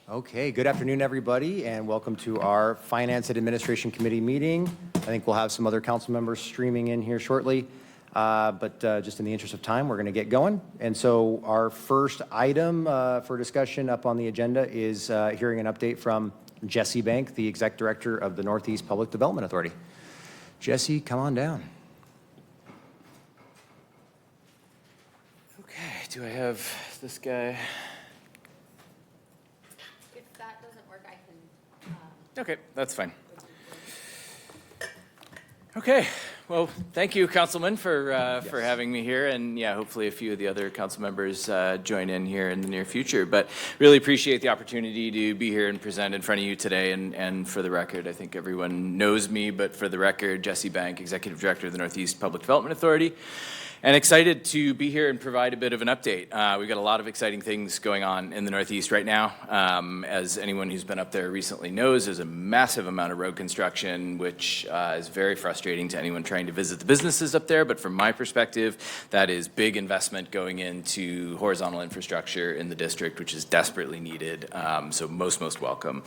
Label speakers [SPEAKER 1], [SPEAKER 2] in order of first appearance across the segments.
[SPEAKER 1] Okay, good afternoon, everybody, and welcome to our Finance and Administration Committee meeting. I think we'll have some other council members streaming in here shortly, but just in the interest of time, we're going to get going. And so our first item for discussion up on the agenda is hearing an update from Jesse Bank, the Exec Director of the Northeast Public Development Authority. Jesse, come on down.
[SPEAKER 2] Okay, do I have this guy? Okay, that's fine. Okay, well, thank you, Councilman, for having me here, and yeah, hopefully a few of the other council members join in here in the near future. But really appreciate the opportunity to be here and present in front of you today. And for the record, I think everyone knows me, but for the record, Jesse Bank, Executive Director of the Northeast Public Development Authority. And excited to be here and provide a bit of an update. We've got a lot of exciting things going on in the Northeast right now. As anyone who's been up there recently knows, there's a massive amount of road construction, which is very frustrating to anyone trying to visit the businesses up there. But from my perspective, that is big investment going into horizontal infrastructure in the district, which is desperately needed. So most welcome.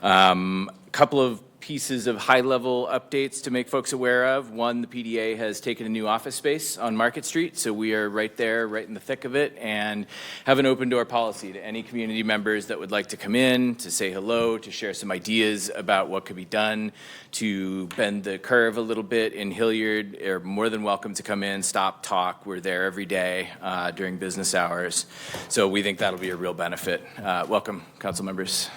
[SPEAKER 2] Couple of pieces of high-level updates to make folks aware of. One, the PDA has taken a new office space on Market Street, so we are right there, right in the thick of it, and have an open-door policy to any community members that would like to come in, to say hello, to share some ideas about what could be done, to bend the curve a little bit in Hilliard. Are more than welcome to come in, stop, talk. We're there every day during business hours, so we think that'll be a real benefit. Welcome, council members.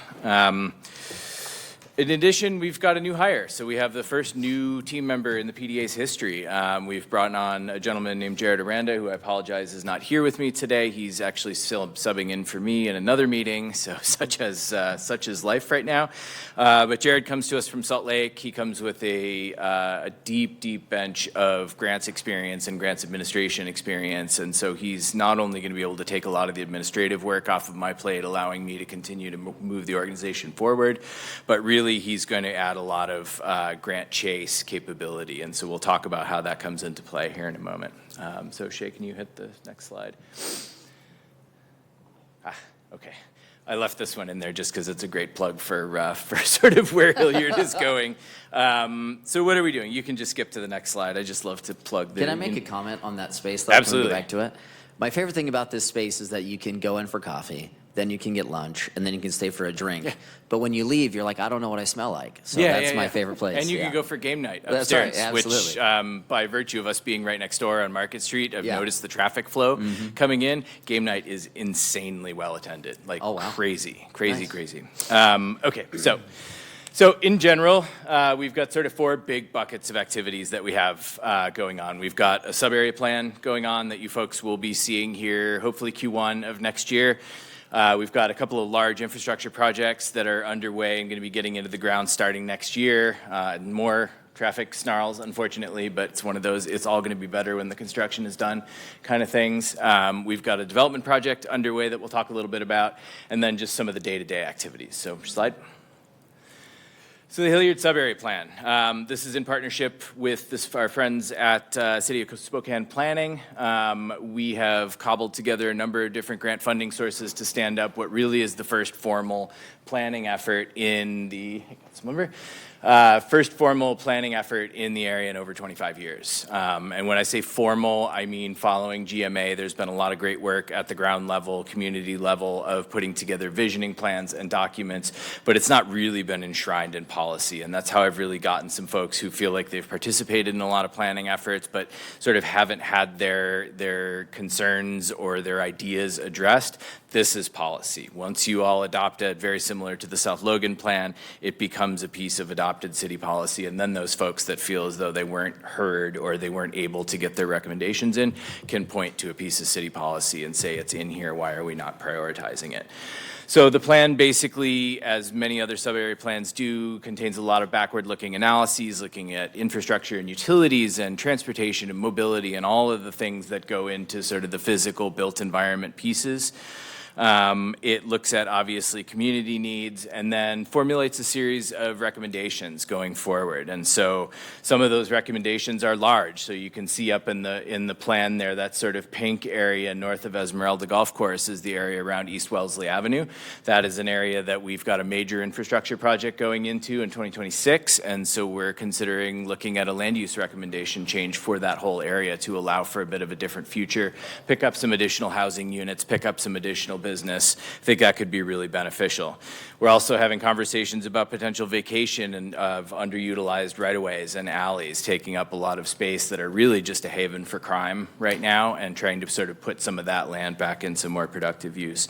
[SPEAKER 2] In addition, we've got a new hire. So we have the first new team member in the PDA's history. We've brought on a gentleman named Jared Aranda, who I apologize is not here with me today. He's actually still subbing in for me in another meeting, so such is life right now. But Jared comes to us from Salt Lake. He comes with a deep bench of grants experience and grants administration experience. And so he's not only going to be able to take a lot of the administrative work off of my plate, allowing me to continue to move the organization forward, but really he's going to add a lot of grant chase capability, and so we'll talk about how that comes into play here in a moment. So Shay, can you hit the next slide? Okay. I left this one in there just because it's a great plug for sort of where Hilliard is going. So what are we doing? You can just skip to the next slide. I just love to plug the...
[SPEAKER 3] Can I make a comment on that space, though?
[SPEAKER 2] Absolutely.
[SPEAKER 3] Can we go back to it? My favorite thing about this space is that you can go in for coffee, then you can get lunch, and then you can stay for a drink. Yeah. But when you leave, you're like, I don't know what I smell like. So that's my favorite place.
[SPEAKER 2] And you can go for game night upstairs,
[SPEAKER 3] that's right, absolutely.
[SPEAKER 2] Which by virtue of us being right next door on Market Street, I've noticed the traffic flow coming in. Game night is insanely well attended, like crazy. Okay, so in general, we've got sort of four big buckets of activities that we have going on. We've got a sub-area plan going on that you folks will be seeing here, hopefully Q1 of next year. We've got a couple of large infrastructure projects that are underway and going to be getting into the ground starting next year. More traffic snarls, unfortunately, but it's one of those, it's all going to be better when the construction is done kind of things. We've got a development project underway that we'll talk a little bit about, and then just some of the day-to-day activities. So slide. So the Hilliard Sub-Area Plan. This is in partnership with our friends at City of Spokane Planning. We have cobbled together a number of different grant funding sources to stand up what really is the first formal planning effort in the, first formal planning effort in the area in over 25 years. And when I say formal, I mean following GMA. There's been a lot of great work at the ground level, community level of putting together visioning plans and documents, but it's not really been enshrined in policy. And that's how I've really gotten some folks who feel like they've participated in a lot of planning efforts, but sort of haven't had their concerns or their ideas addressed. This is policy. Once you all adopt it, very similar to the South Logan plan, it becomes a piece of adopted city policy, and then those folks that feel as though they weren't heard or they weren't able to get their recommendations in can point to a piece of city policy and say it's in here, why are we not prioritizing it? So the plan basically, as many other sub-area plans do, contains a lot of backward-looking analyses, looking at infrastructure and utilities and transportation and mobility and all of the things that go into sort of the physical built environment pieces. It looks at, obviously, community needs, and then formulates a series of recommendations going forward. And so some of those recommendations are large. So you can see up in the plan there, that sort of pink area north of Esmeralda Golf Course is the area around East Wellesley Avenue. That is an area that we've got a major infrastructure project going into in 2026, and so we're considering looking at a land use recommendation change for that whole area to allow for a bit of a different future, pick up some additional housing units, pick up some additional business. I think that could be really beneficial. We're also having conversations about potential vacation and of underutilized right-of-ways and alleys taking up a lot of space that are really just a haven for crime right now, and trying to sort of put some of that land back in some more productive use.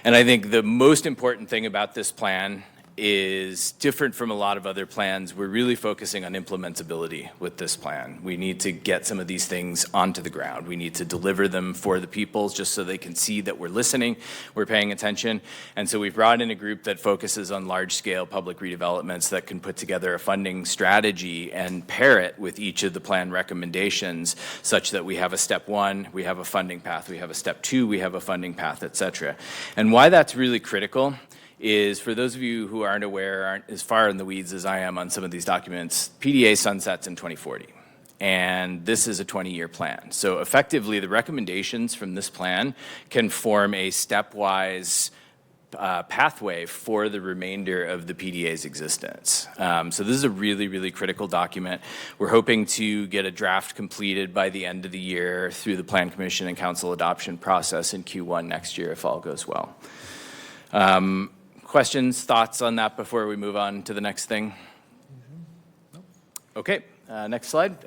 [SPEAKER 2] And I think the most important thing about this plan is different from a lot of other plans. We're really focusing on implementability with this plan. We need to get some of these things onto the ground. We need to deliver them for the people just so they can see that we're listening, we're paying attention. And so we've brought in a group that focuses on large-scale public redevelopments that can put together a funding strategy and pair it with each of the plan recommendations such that we have a step one, we have a funding path, we have a step two, we have a funding path, et cetera. And why that's really critical is, for those of you who aren't aware, aren't as far in the weeds as I am on some of these documents, PDA sunsets in 2040. And this is a 20-year plan. So effectively, the recommendations from this plan can form a stepwise pathway for the remainder of the PDA's existence. So this is a really, really critical document. We're hoping to get a draft completed by the end of the year through the Plan Commission and Council adoption process in Q1 next year, if all goes well. Questions, thoughts on that before we move on to the next thing? Okay, next slide.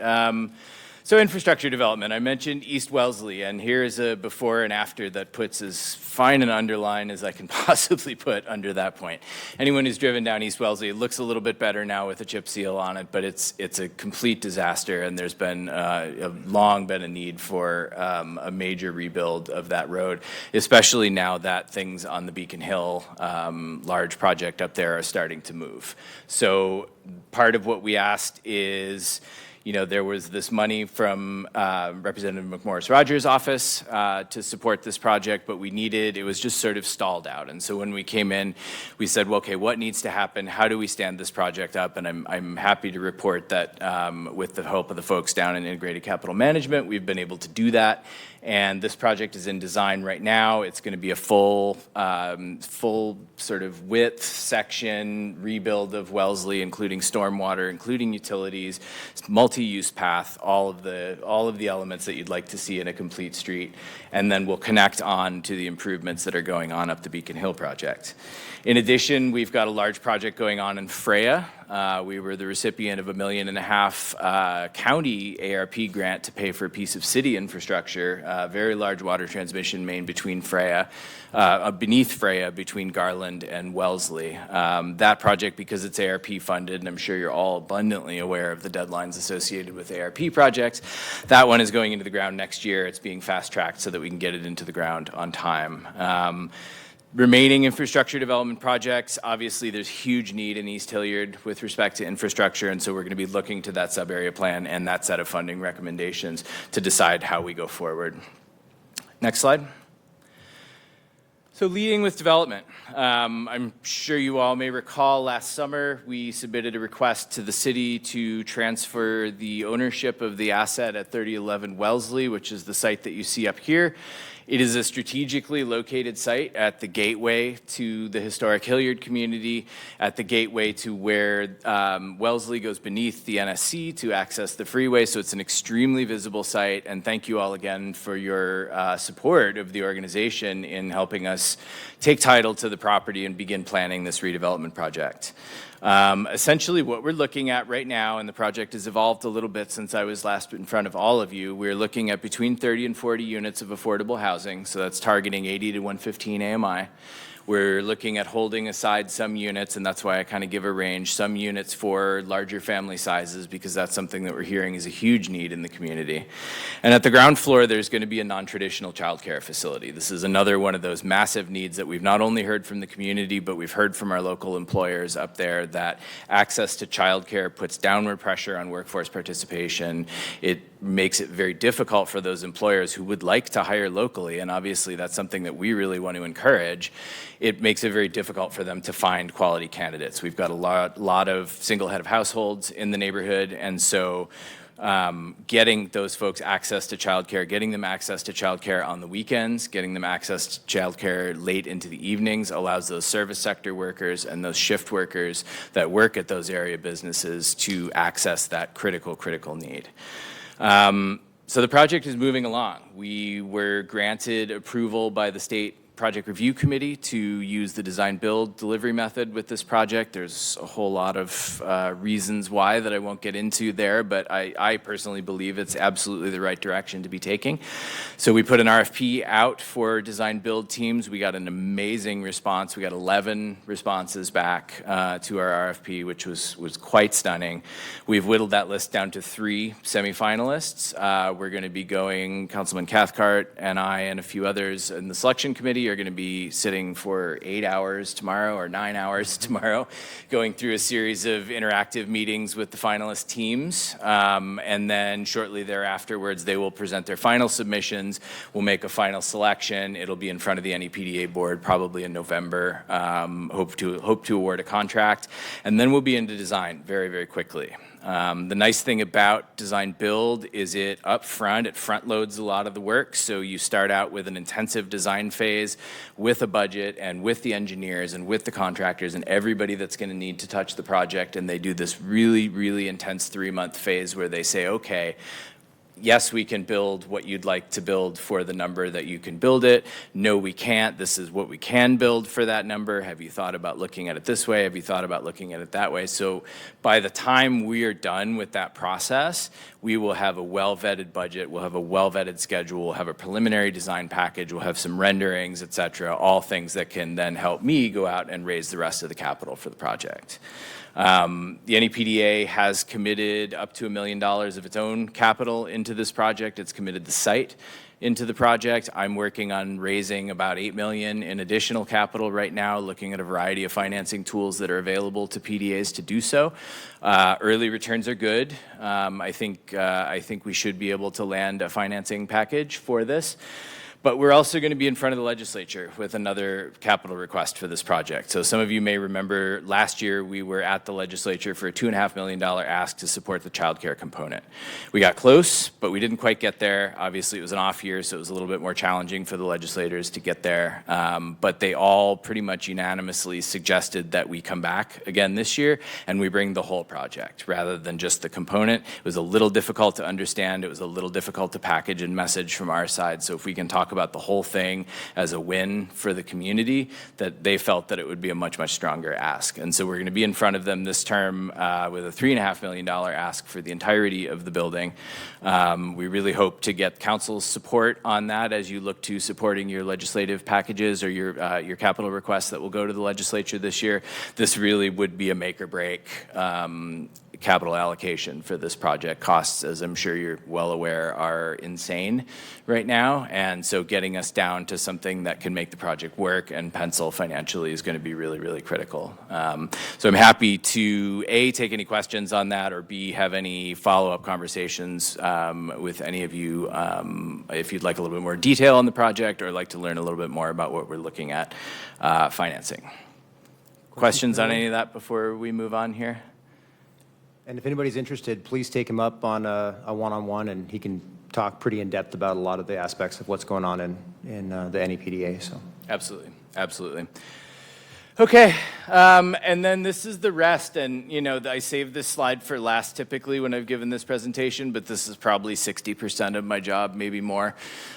[SPEAKER 2] So infrastructure development, I mentioned East Wellesley, and here's a before and after that puts as fine an underline as I can possibly put under that point. Anyone who's driven down East Wellesley, it looks a little bit better now with a chip seal on it, but it's a complete disaster, and there's been long been a need for a major rebuild of that road, especially now that things on the Beacon Hill large project up there are starting to move. So part of what we asked is, you know, there was this money from Representative McMorris Rogers' office to support this project, but it was just sort of stalled out. And so when we came in, we said, well, okay, what needs to happen? How do we stand this project up? And I'm happy to report that with the help of the folks down in Integrated Capital Management, we've been able to do that. And this project is in design right now. It's going to be a full sort of width section rebuild of Wellesley, including stormwater, including utilities, multi-use path, all of the elements that you'd like to see in a complete street. And then we'll connect on to the improvements that are going on up the Beacon Hill project. In addition, we've got a large project going on in Freya. We were the recipient of $1.5 million county ARP grant to pay for a piece of city infrastructure, a very large water transmission main between Freya, beneath Freya, between Garland and Wellesley. That project, because it's ARP funded, and I'm sure you're all abundantly aware of the deadlines associated with ARP projects, that one is going into the ground next year. It's being fast-tracked so that we can get it into the ground on time. Remaining infrastructure development projects, obviously there's huge need in East Hilliard with respect to infrastructure, and so we're going to be looking to that sub-area plan and that set of funding recommendations to decide how we go forward. Next slide. So leading with development. I'm sure you all may recall last summer we submitted a request to the city to transfer the ownership of the asset at 3011 Wellesley, which is the site that you see up here. It is a strategically located site at the gateway to the historic Hilliard community, at the gateway to where Wellesley goes beneath the NSC to access the freeway. So it's an extremely visible site. And thank you all again for your support of the organization in helping us take title to the property and begin planning this redevelopment project. Essentially what we're looking at right now, and the project has evolved a little bit since I was last in front of all of you, we're looking at between 30 and 40 units of affordable housing, so that's targeting 80 to 115 AMI. We're looking at holding aside some units, and that's why I kind of give a range, some units for larger family sizes, because that's something that we're hearing is a huge need in the community. And at the ground floor, there's going to be a non-traditional childcare facility. This is another one of those massive needs that we've not only heard from the community, but we've heard from our local employers up there, that access to childcare puts downward pressure on workforce participation. It makes it very difficult for those employers who would like to hire locally, and obviously that's something that we really want to encourage. It makes it very difficult for them to find quality candidates. We've got a lot of single head of households in the neighborhood, and so getting those folks access to childcare, getting them access to childcare on the weekends, getting them access to childcare late into the evenings allows those service sector workers and those shift workers that work at those area businesses to access that critical need. So the project is moving along. We were granted approval by the State Project Review Committee to use the design build delivery method with this project. There's a whole lot of reasons why that I won't get into there, but I personally believe it's absolutely the right direction to be taking. So we put an RFP out for design build teams. We got an amazing response. We got 11 responses back to our RFP, which was quite stunning. We've whittled that list down to 3 semifinalists. We're going to be going, Councilman Cathcart and I and a few others in the selection committee are going to be sitting for 8 hours tomorrow or 9 hours tomorrow, going through a series of interactive meetings with the finalist teams. And then shortly thereafterwards, they will present their final submissions. We'll make a final selection. It'll be in front of the NEPDA board probably in November. Hope to award a contract. And then we'll be into design very quickly. The nice thing about design build is it front loads a lot of the work. So you start out with an intensive design phase with a budget and with the engineers and with the contractors and everybody that's going to need to touch the project. And they do this really intense 3-month phase where they say, okay, yes, we can build what you'd like to build for the number that you can build it. No, we can't. This is what we can build for that number. Have you thought about looking at it this way? Have you thought about looking at it that way? So by the time we are done with that process, we will have a well-vetted budget. We'll have a well-vetted schedule. We'll have a preliminary design package. We'll have some renderings, et cetera, all things that can then help me go out and raise the rest of the capital for the project. The NEPDA has committed up to $1 million of its own capital into this project. It's committed the site into the project. I'm working on raising about $8 million in additional capital right now, looking at a variety of financing tools that are available to PDAs to do so. Early returns are good. I think we should be able to land a financing package for this. But we're also going to be in front of the legislature with another capital request for this project. So some of you may remember last year we were at the legislature for a $2.5 million ask to support the child care component. We got close, but we didn't quite get there. Obviously, it was an off year, so it was a little bit more challenging for the legislators to get there. But they all pretty much unanimously suggested that we come back again this year and we bring the whole project rather than just the component. It was a little difficult to understand. It was a little difficult to package and message from our side. So if we can talk about the whole thing as a win for the community, that they felt that it would be a much stronger ask. And so we're going to be in front of them this term with a $3.5 million ask for the entirety of the building. We really hope to get council's support on that as you look to supporting your legislative packages or your capital requests that will go to the legislature this year. This really would be a make or break capital allocation for this project. Costs, as I'm sure you're well aware, are insane right now. And so getting us down to something that can make the project work and pencil financially is going to be really critical. So I'm happy to A, take any questions on that, or B, have any follow-up conversations with any of you if you'd like a little bit more detail on the project or like to learn a little bit more about what we're looking at financing. Questions on any of that before we move on here?
[SPEAKER 1] And if anybody's interested, please take him up on a one-on-one, and he can talk pretty in depth about a lot of the aspects of what's going on in the NEPDA. So
[SPEAKER 2] Absolutely. Okay, and then this is the rest, and I save this slide for last typically when I've given this presentation, but this is probably 60% of my job, maybe more.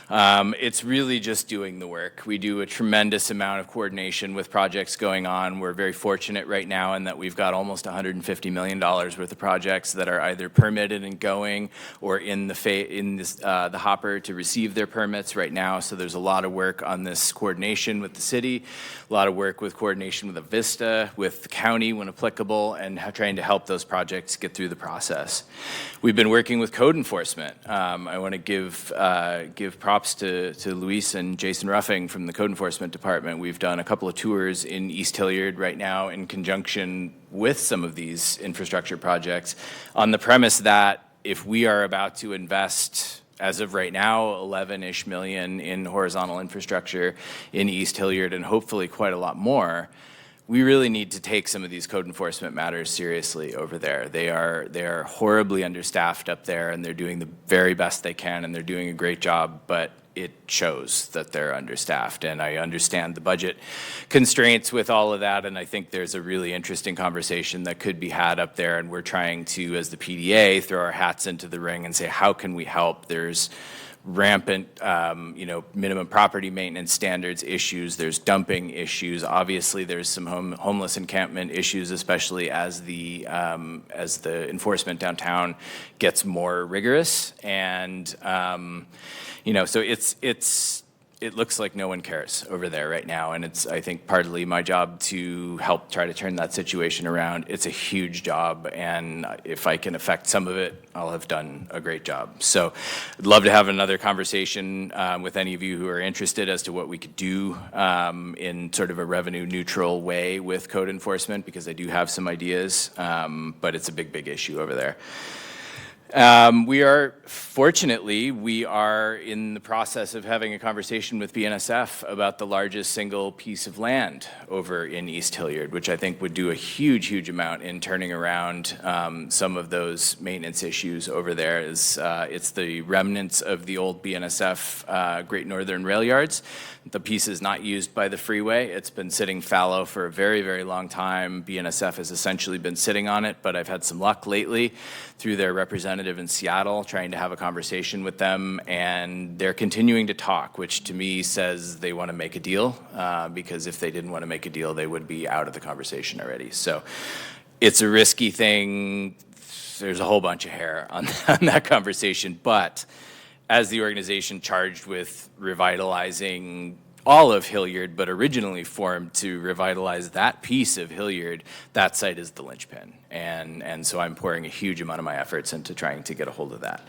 [SPEAKER 2] It's really just doing the work. We do a tremendous amount of coordination with projects going on. We're very fortunate right now in that we've got almost $150 million worth of projects that are either permitted and going or in the hopper to receive their permits right now. So there's a lot of work on this coordination with the city, a lot of work with coordination with Avista, with the county when applicable, and trying to help those projects get through the process. We've been working with code enforcement. I want to give props to Luis and Jason Ruffing from the code enforcement department. We've done a couple of tours in East Hilliard right now in conjunction with some of these infrastructure projects on the premise that if we are about to invest, as of right now, 11-ish million in horizontal infrastructure in East Hilliard, and hopefully quite a lot more, we really need to take some of these code enforcement matters seriously over there. They are horribly understaffed up there, and they're doing the very best they can, and they're doing a great job, but it shows that they're understaffed. And I understand the budget constraints with all of that, and I think there's a really interesting conversation that could be had up there, and we're trying to, as the PDA, throw our hats into the ring and say, how can we help? There's rampant, minimum property maintenance standards issues. There's dumping issues. Obviously, there's some homeless encampment issues, especially as the enforcement downtown gets more rigorous. And so it looks like no one cares over there right now, and it's, I think, partly my job to help try to turn that situation around. It's a huge job, and if I can affect some of it, I'll have done a great job. So I'd love to have another conversation with any of you who are interested as to what we could do in sort of a revenue neutral way with code enforcement, because I do have some ideas, but it's a big, big issue over there. Fortunately, we are in the process of having a conversation with BNSF about the largest single piece of land over in East Hilliard, which I think would do a huge, huge amount in turning around some of those maintenance issues over there. It's the remnants of the old BNSF Great Northern Rail Yards. The piece is not used by the freeway. It's been sitting fallow for a very, very long time. BNSF has essentially been sitting on it, but I've had some luck lately through their representative in Seattle, trying to have a conversation with them, and they're continuing to talk, which to me says they want to make a deal, because if they didn't want to make a deal, they would be out of the conversation already. So it's a risky thing. There's a whole bunch of hair on that conversation, but as the organization charged with revitalizing all of Hilliard, but originally formed to revitalize that piece of Hilliard, that site is the linchpin. And so I'm pouring a huge amount of my efforts into trying to get a hold of that.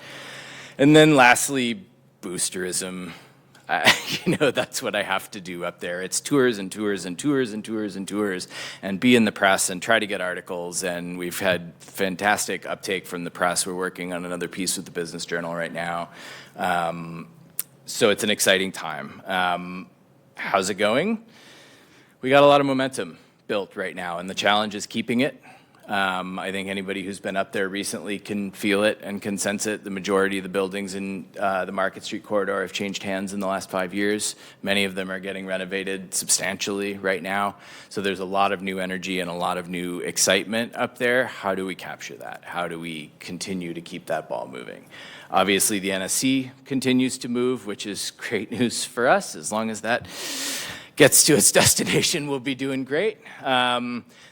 [SPEAKER 2] And then lastly, boosterism. That's what I have to do up there. It's tours and tours and tours and tours and tours, and be in the press and try to get articles. And we've had fantastic uptake from the press. We're working on another piece with the Business Journal right now. So it's an exciting time. How's it going? We got a lot of momentum built right now, and the challenge is keeping it. I think anybody who's been up there recently can feel it and can sense it. The majority of the buildings in the Market Street corridor have changed hands in the last 5 years. Many of them are getting renovated substantially right now. So there's a lot of new energy and a lot of new excitement up there. How do we capture that? How do we continue to keep that ball moving? Obviously, the NSC continues to move, which is great news for us. As long as that gets to its destination, we'll be doing great.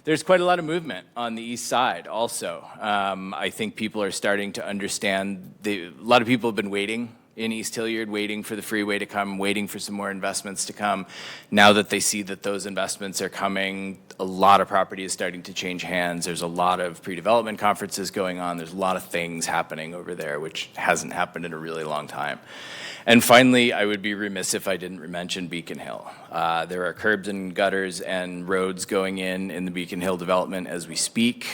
[SPEAKER 2] There's quite a lot of movement on the east side also. I think people are starting to understand, a lot of people have been waiting in East Hilliard, waiting for the freeway to come, waiting for some more investments to come. Now that they see that those investments are coming, a lot of property is starting to change hands. There's a lot of pre-development conferences going on. There's a lot of things happening over there, which hasn't happened in a really long time. And finally, I would be remiss if I didn't mention Beacon Hill. There are curbs and gutters and roads going in the Beacon Hill development as we speak.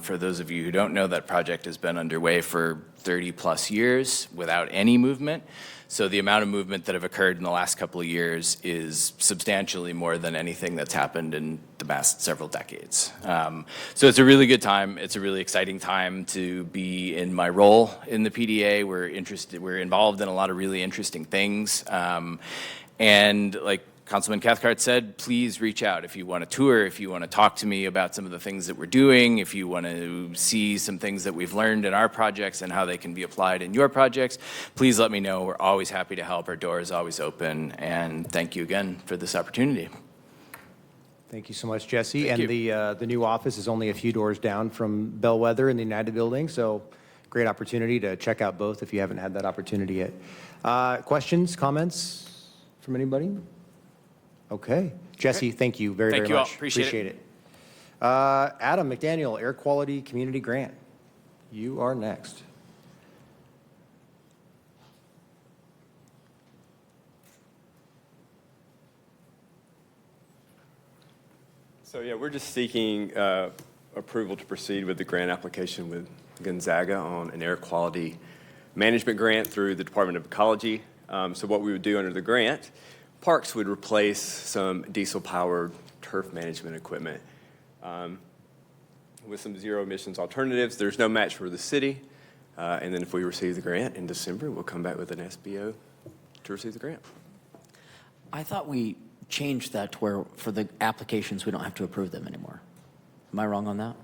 [SPEAKER 2] For those of you who don't know, that project has been underway for 30 plus years without any movement. So the amount of movement that have occurred in the last couple of years is substantially more than anything that's happened in the past several decades. So it's a really good time. It's a really exciting time to be in my role in the PDA. We're involved in a lot of really interesting things. And like Councilman Cathcart said, please reach out if you want a tour, if you want to talk to me about some of the things that we're doing, if you want to see some things that we've learned in our projects and how they can be applied in your projects, please let me know. We're always happy to help. Our door is always open. And thank you again for this opportunity.
[SPEAKER 1] Thank you so much, Jesse.
[SPEAKER 2] Thank
[SPEAKER 1] And the new office is only a few doors down from Bellwether in the United Building, so great opportunity to check out both if you haven't had that opportunity yet. Questions, comments from anybody? Okay. Jesse, thank you very,
[SPEAKER 2] Thank
[SPEAKER 1] very
[SPEAKER 2] you all.
[SPEAKER 1] much.
[SPEAKER 2] Appreciate it.
[SPEAKER 1] Adam McDaniel, Air Quality Community Grant. You are next.
[SPEAKER 4] So yeah, we're just seeking approval to proceed with the grant application with Gonzaga on an air quality management grant through the Department of Ecology. So what we would do under the grant, Parks would replace some diesel-powered turf management equipment with some zero emissions alternatives. There's no match for the city. And then if we receive the grant in December, we'll come back with an SBO to receive the grant.
[SPEAKER 3] I thought we changed that to where for the applications, we don't have to approve them anymore. Am I wrong on that?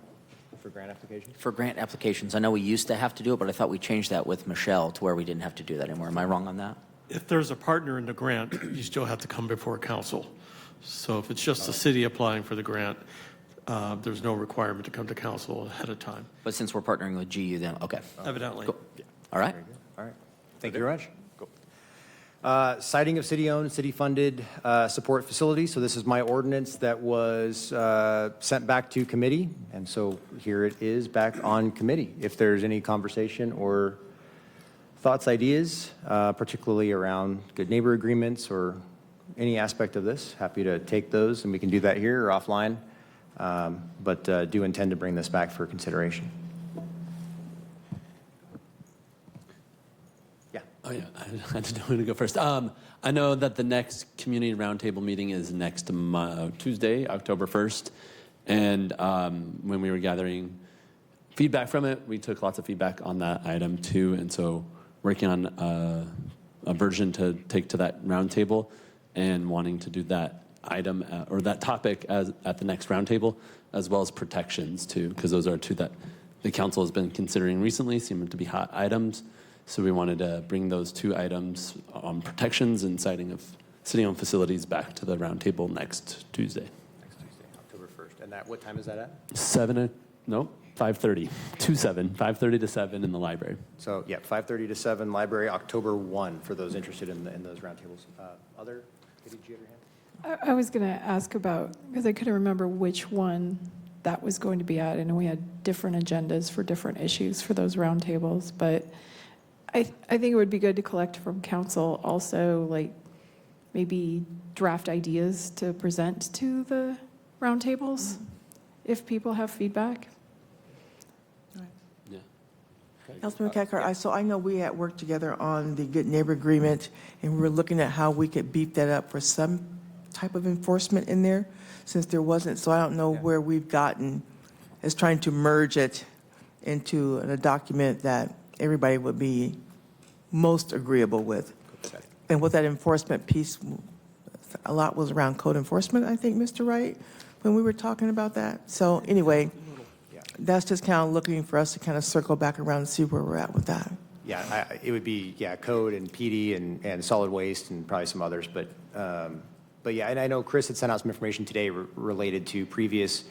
[SPEAKER 1] For grant applications?
[SPEAKER 3] For grant applications, I know we used to have to do it, but I thought we changed that with Michelle to where we didn't have to do that anymore. Am I wrong on that?
[SPEAKER 5] If there's a partner in the grant, you still have to come before council. So if it's just the city applying for the grant, there's no requirement to come to council ahead of time.
[SPEAKER 3] But since we're partnering with GU, then, okay.
[SPEAKER 5] Evidently.
[SPEAKER 3] Cool. All right.
[SPEAKER 1] All right. Thank you very much. Citing of city-owned, city-funded support facilities. So this is my ordinance that was sent back to committee. And so here it is back on committee. If there's any conversation or thoughts, ideas, particularly around good neighbor agreements or any aspect of this, happy to take those, and we can do that here or offline. But do intend to bring this back for consideration.
[SPEAKER 6] Oh, yeah, I didn't know who to go first. I know that the next community roundtable meeting is next Tuesday, October 1st. And when we were gathering feedback from it, we took lots of feedback on that item too. And so working on a version to take to that roundtable and wanting to do that item or that topic at the next roundtable, as well as protections too, because those are two that the council has been considering recently, seem to be hot items. So we wanted to bring those two items on protections and citing of city-owned facilities back to the roundtable next Tuesday.
[SPEAKER 1] Next Tuesday, October 1st. And what time is that at?
[SPEAKER 6] 5:30, 5:30 to 7 in the library.
[SPEAKER 1] So, yeah, 5:30 to 7, library, October 1, for those interested in those roundtables. Other, did you have your hand?
[SPEAKER 7] I was going to ask about, because I couldn't remember which one that was going to be at. I know we had different agendas for different issues for those roundtables, but I think it would be good to collect from council also, like, maybe draft ideas to present to the roundtables, if people have feedback.
[SPEAKER 6] Yeah.
[SPEAKER 8] Councilman Cathcart, so I know we had worked together on the Good Neighbor Agreement, and we were looking at how we could beef that up for some type of enforcement in there, since there wasn't, so I don't know where we've gotten as trying to merge it into a document that everybody would be most agreeable with. And with that enforcement piece, a lot was around code enforcement, I think, Mr. Wright, when we were talking about that. So anyway, that's just kind of looking for us to kind of circle back around and see where we're at with that.
[SPEAKER 1] Yeah, it would be, code and PD and solid waste and probably some others. But yeah, and I know Chris had sent out some information today related to previous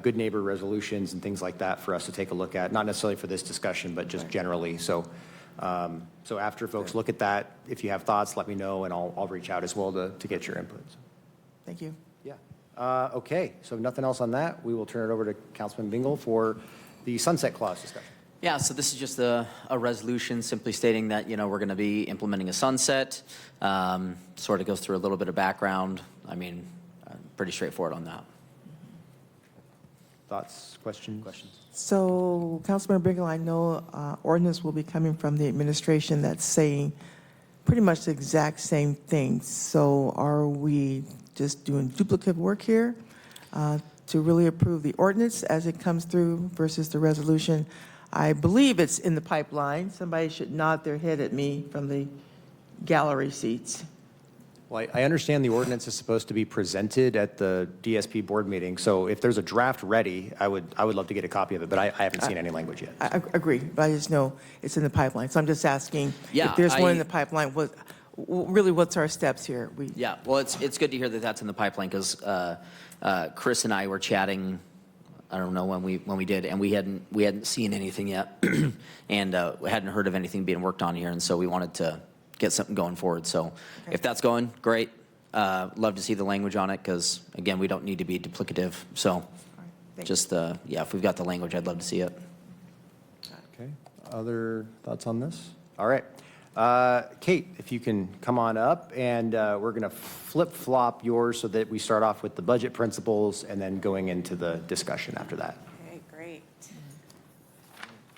[SPEAKER 1] good neighbor resolutions and things like that for us to take a look at, not necessarily for this discussion, but just generally. So after folks look at that, if you have thoughts, let me know, and I'll reach out as well to get your input.
[SPEAKER 8] Thank you.
[SPEAKER 1] Yeah. Okay, so nothing else on that. We will turn it over to Councilman Bingle for the sunset clause discussion.
[SPEAKER 3] Yeah, so this is just a resolution simply stating that, we're going to be implementing a sunset. Sort of goes through a little bit of background. I mean, pretty straightforward on that.
[SPEAKER 1] Thoughts, questions?
[SPEAKER 8] So, Councilman Bingle, I know ordinance will be coming from the administration that's saying pretty much the exact same thing. So are we just doing duplicate work here to really approve the ordinance as it comes through versus the resolution? I believe it's in the pipeline. Somebody should nod their head at me from the gallery seats.
[SPEAKER 1] Well, I understand the ordinance is supposed to be presented at the DSP board meeting, so if there's a draft ready, I would love to get a copy of it, but I haven't seen any language yet.
[SPEAKER 8] I agree, but I just know it's in the pipeline. So I'm just asking,
[SPEAKER 3] Yeah,
[SPEAKER 8] if there's one in
[SPEAKER 3] I-
[SPEAKER 8] the pipeline, really, what's our steps here?
[SPEAKER 3] Yeah, well, it's good to hear that that's in the pipeline, because Chris and I were chatting, I don't know when we did, and we hadn't seen anything yet, and we hadn't heard of anything being worked on here, and so we wanted to get something going forward. So if that's going, great. Love to see the language on it, because, again, we don't need to be duplicative. So
[SPEAKER 8] Thank
[SPEAKER 3] just, yeah, if we've got the language, I'd love to see it.
[SPEAKER 1] Okay, other thoughts on this? All right. Kate, if you can come on up, and we're going to flip-flop yours so that we start off with the budget principles and then going into the discussion after that.
[SPEAKER 9] Okay, great.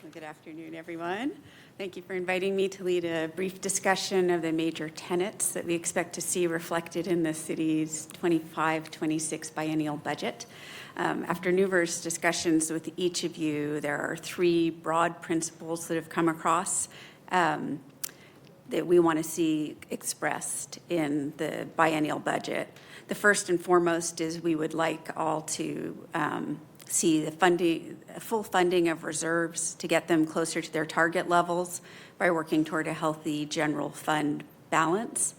[SPEAKER 9] Well, good afternoon, everyone. Thank you for inviting me to lead a brief discussion of the major tenets that we expect to see reflected in the city's 25-26 biennial budget. After numerous discussions with each of you, there are three broad principles that have come across that we want to see expressed in the biennial budget. The first and foremost is we would like all to see the full funding of reserves to get them closer to their target levels by working toward a healthy general fund balance.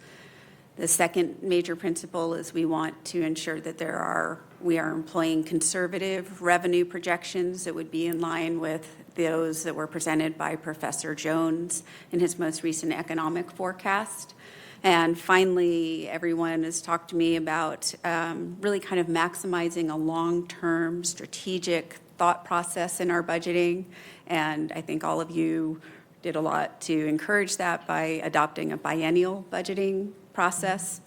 [SPEAKER 9] The second major principle is we want to ensure that we are employing conservative revenue projections that would be in line with those that were presented by Professor Jones in his most recent economic forecast. And finally, everyone has talked to me about really kind of maximizing a long-term strategic thought process in our budgeting. And I think all of you did a lot to encourage that by adopting a biennial budgeting process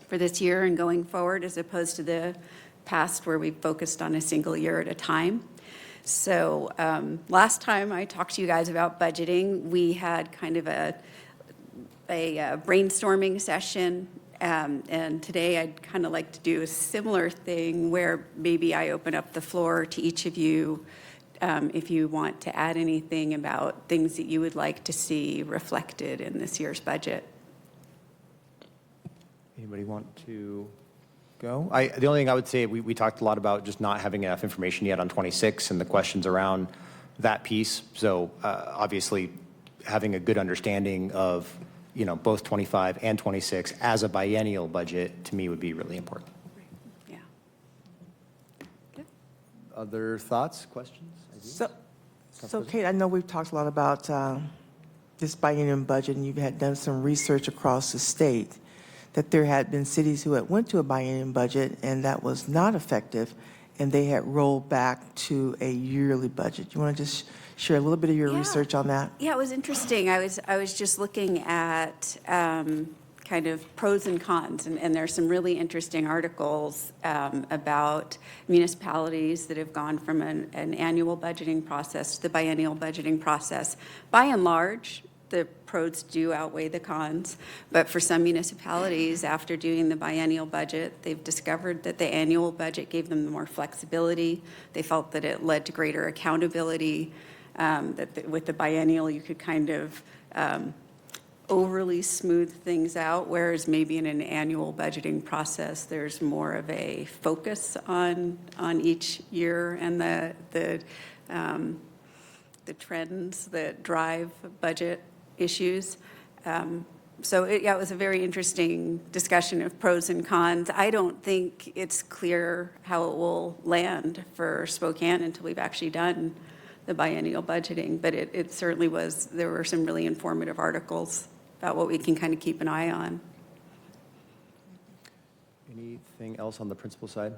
[SPEAKER 9] for this year and going forward, as opposed to the past where we focused on a single year at a time. So last time I talked to you guys about budgeting, we had kind of a brainstorming session, and today I'd kind of like to do a similar thing where maybe I open up the floor to each of you if you want to add anything about things that you would like to see reflected in this year's budget.
[SPEAKER 1] Anybody want to go? The only thing I would say, we talked a lot about just not having enough information yet on 26 and the questions around that piece. So obviously having a good understanding of both 25 and 26 as a biennial budget, to me, would be really important.
[SPEAKER 9] Yeah. Good.
[SPEAKER 1] Other thoughts, questions?
[SPEAKER 8] So Kate, I know we've talked a lot about this biennial budget, and you've had done some research across the state that there had been cities who had went to a biennial budget and that was not effective, and they had rolled back to a yearly budget. You want to just share a little bit of your research on that?
[SPEAKER 9] Yeah, it was interesting. I was just looking at kind of pros and cons, and there's some really interesting articles about municipalities that have gone from an annual budgeting process to the biennial budgeting process. By and large, the pros do outweigh the cons, but for some municipalities, after doing the biennial budget, they've discovered that the annual budget gave them more flexibility. They felt that it led to greater accountability, with the biennial you could kind of overly smooth things out, whereas maybe in an annual budgeting process, there's more of a focus on each year and the trends that drive budget issues. So it was a very interesting discussion of pros and cons. I don't think it's clear how it will land for Spokane until we've actually done the biennial budgeting, but it certainly was, there were some really informative articles about what we can kind of keep an eye on.
[SPEAKER 1] Anything else on the principal side?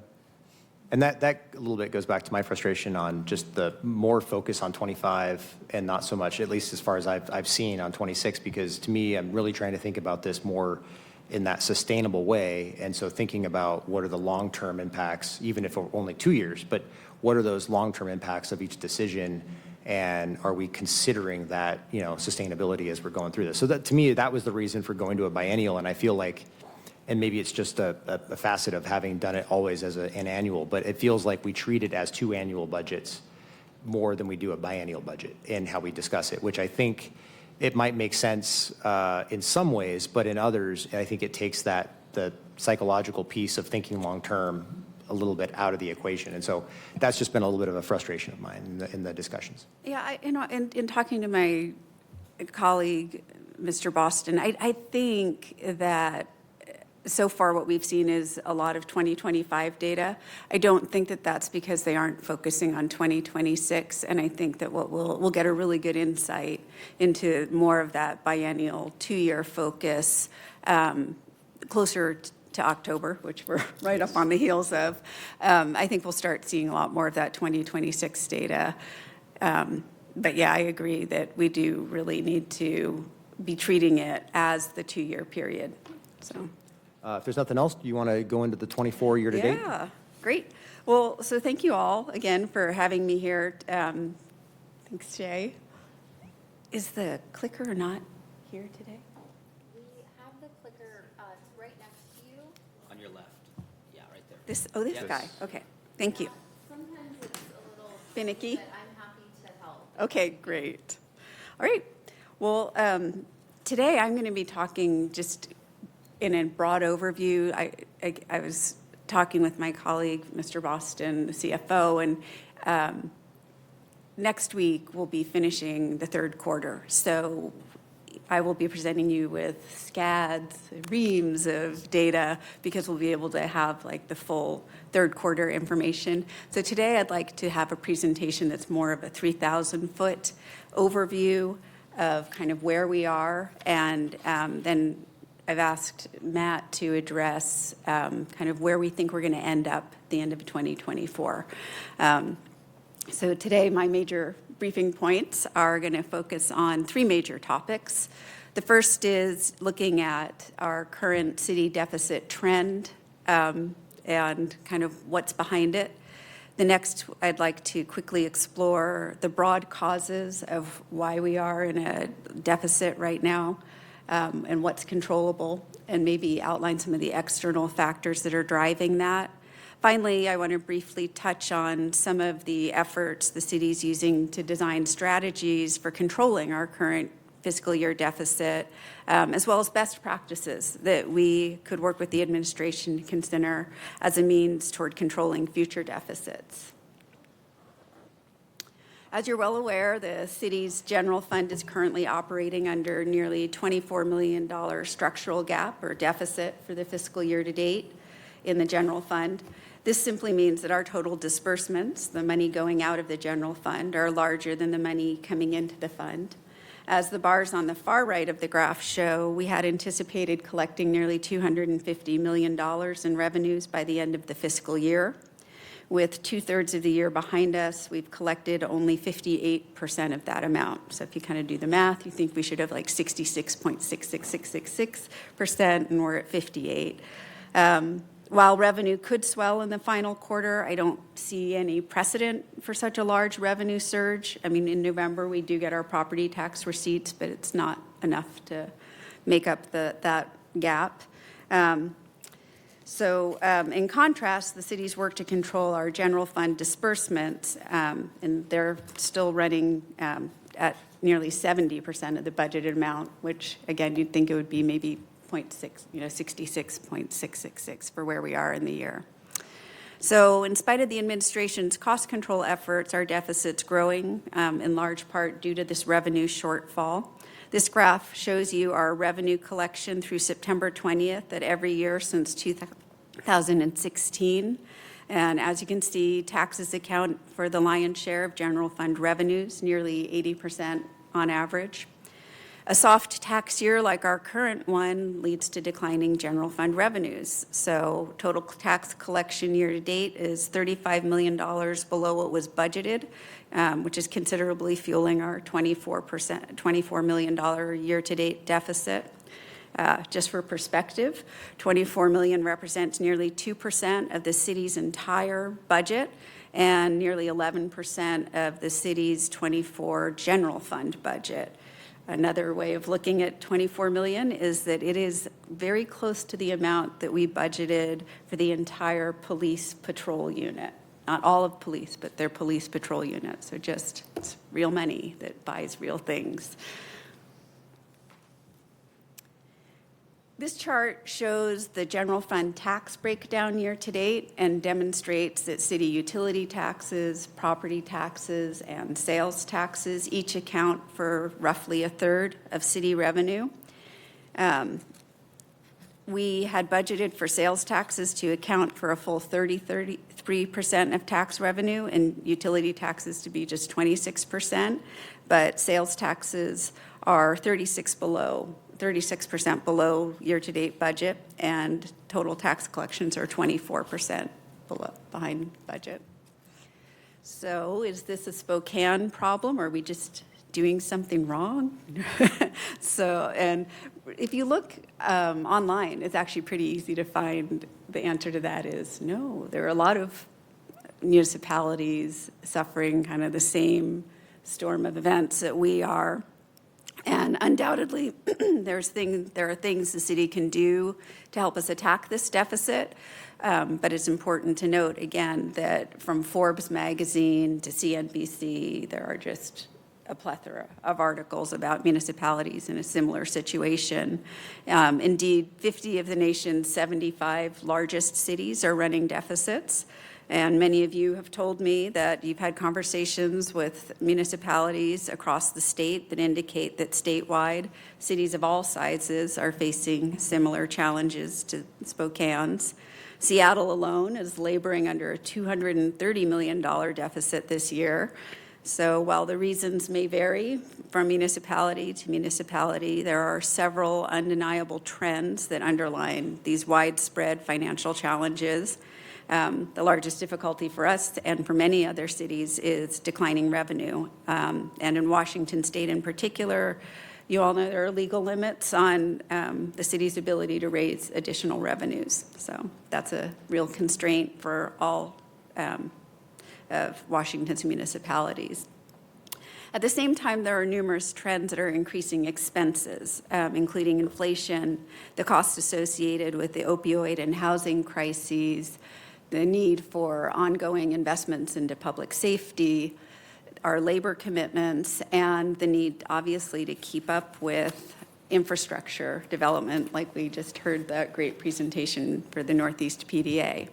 [SPEAKER 1] And that a little bit goes back to my frustration on just the more focus on 25 and not so much, at least as far as I've seen, on 26, because to me, I'm really trying to think about this more in that sustainable way. And so thinking about what are the long-term impacts, even if only 2 years, but what are those long-term impacts of each decision, and are we considering that, sustainability as we're going through this? So that, to me, that was the reason for going to a biennial, and I feel like, and maybe it's just a facet of having done it always as an annual, but it feels like we treat it as 2 annual budgets more than we do a biennial budget in how we discuss it, which I think it might make sense in some ways, but in others, I think it takes that the psychological piece of thinking long-term a little bit out of the equation. And so that's just been a little bit of a frustration of mine in the discussions.
[SPEAKER 9] Yeah, in talking to my colleague, Mr. Boston, I think that so far what we've seen is a lot of 2025 data. I don't think that that's because they aren't focusing on 2026, and I think that what we'll get a really good insight into more of that biennial 2-year focus closer to October, which we're right up on the heels of. I think we'll start seeing a lot more of that 2026 data. But yeah, I agree that we do really need to be treating it as the 2-year period, so.
[SPEAKER 1] If there's nothing else, do you want to go into the 24 year-to-date?
[SPEAKER 9] Yeah, great. Well, so thank you all again for having me here. Thanks, Jay. Is the clicker not here today?
[SPEAKER 10] We have the clicker, it's right next to you.
[SPEAKER 3] On your left. Yeah, right there.
[SPEAKER 9] This
[SPEAKER 3] Yes.
[SPEAKER 9] guy, okay, thank you.
[SPEAKER 10] Sometimes it's a little
[SPEAKER 9] Finicky?
[SPEAKER 10] but I'm happy to help.
[SPEAKER 9] Okay, great. All right, well, today I'm going to be talking just in a broad overview. I was talking with my colleague, Mr. Boston, the CFO, and next week we'll be finishing the third quarter. So I will be presenting you with scads, reams of data, because we'll be able to have like the full third quarter information. So today I'd like to have a presentation that's more of a 3,000-foot overview of kind of where we are, and then I've asked Matt to address kind of where we think we're going to end up at the end of 2024. So today, my major briefing points are going to focus on 3 major topics. The first is looking at our current city deficit trend and kind of what's behind it. The next, I'd like to quickly explore the broad causes of why we are in a deficit right now. And what's controllable, and maybe outline some of the external factors that are driving that. Finally, I want to briefly touch on some of the efforts the city's using to design strategies for controlling our current fiscal year deficit, as well as best practices that we could work with the administration to consider as a means toward controlling future deficits. As you're well aware, the city's general fund is currently operating under nearly $24 million structural gap or deficit for the fiscal year to date in the general fund. This simply means that our total disbursements, the money going out of the general fund, are larger than the money coming into the fund. As the bars on the far right of the graph show, we had anticipated collecting nearly $250 million in revenues by the end of the fiscal year. With 2/3 of the year behind us, we've collected only 58% of that amount. So if you kind of do the math, you think we should have like 66.66666%, and we're at 58. While revenue could swell in the final quarter, I don't see any precedent for such a large revenue surge. I mean, in November, we do get our property tax receipts, but it's not enough to make up that gap. So in contrast, the city's work to control our general fund disbursements, and they're still running at nearly 70% of the budgeted amount, which again, you'd think it would be maybe 66.666 for where we are in the year. So in spite of the administration's cost control efforts, our deficit's growing in large part due to this revenue shortfall. This graph shows you our revenue collection through September 20th at every year since 2016. And as you can see, taxes account for the lion's share of general fund revenues, nearly 80% on average. A soft tax year like our current one leads to declining general fund revenues. So total tax collection year to date is $35 million below what was budgeted, which is considerably fueling our $24 million year to date deficit. Just for perspective, $24 million represents nearly 2% of the city's entire budget and nearly 11% of the city's 24 general fund budget. Another way of looking at $24 million is that it is very close to the amount that we budgeted for the entire police patrol unit. Not all of police, but their police patrol unit. So just it's real money that buys real things. This chart shows the general fund tax breakdown year-to-date and demonstrates that city utility taxes, property taxes, and sales taxes each account for roughly a third of city revenue. We had budgeted for sales taxes to account for a full 33% of tax revenue and utility taxes to be just 26%, but sales taxes are 36% below year-to-date budget, and total tax collections are 24% behind budget. So is this a Spokane problem, or are we just doing something wrong? And if you look online, it's actually pretty easy to find the answer to that is no. There are a lot of municipalities suffering kind of the same storm of events that we are. And undoubtedly, there are things the city can do to help us attack this deficit. But it's important to note, again, that from Forbes magazine to CNBC, there are just a plethora of articles about municipalities in a similar situation. Indeed, 50 of the nation's 75 largest cities are running deficits. And many of you have told me that you've had conversations with municipalities across the state that indicate that statewide, cities of all sizes are facing similar challenges to Spokane's. Seattle alone is laboring under a $230 million deficit this year. So while the reasons may vary from municipality to municipality, there are several undeniable trends that underline these widespread financial challenges. The largest difficulty for us and for many other cities is declining revenue. And in Washington State in particular, you all know there are legal limits on the city's ability to raise additional revenues. So that's a real constraint for all of Washington's municipalities. At the same time, there are numerous trends that are increasing expenses, including inflation, the costs associated with the opioid and housing crises, the need for ongoing investments into public safety, our labor commitments, and the need, obviously, to keep up with infrastructure development, like we just heard that great presentation for the Northeast PDA.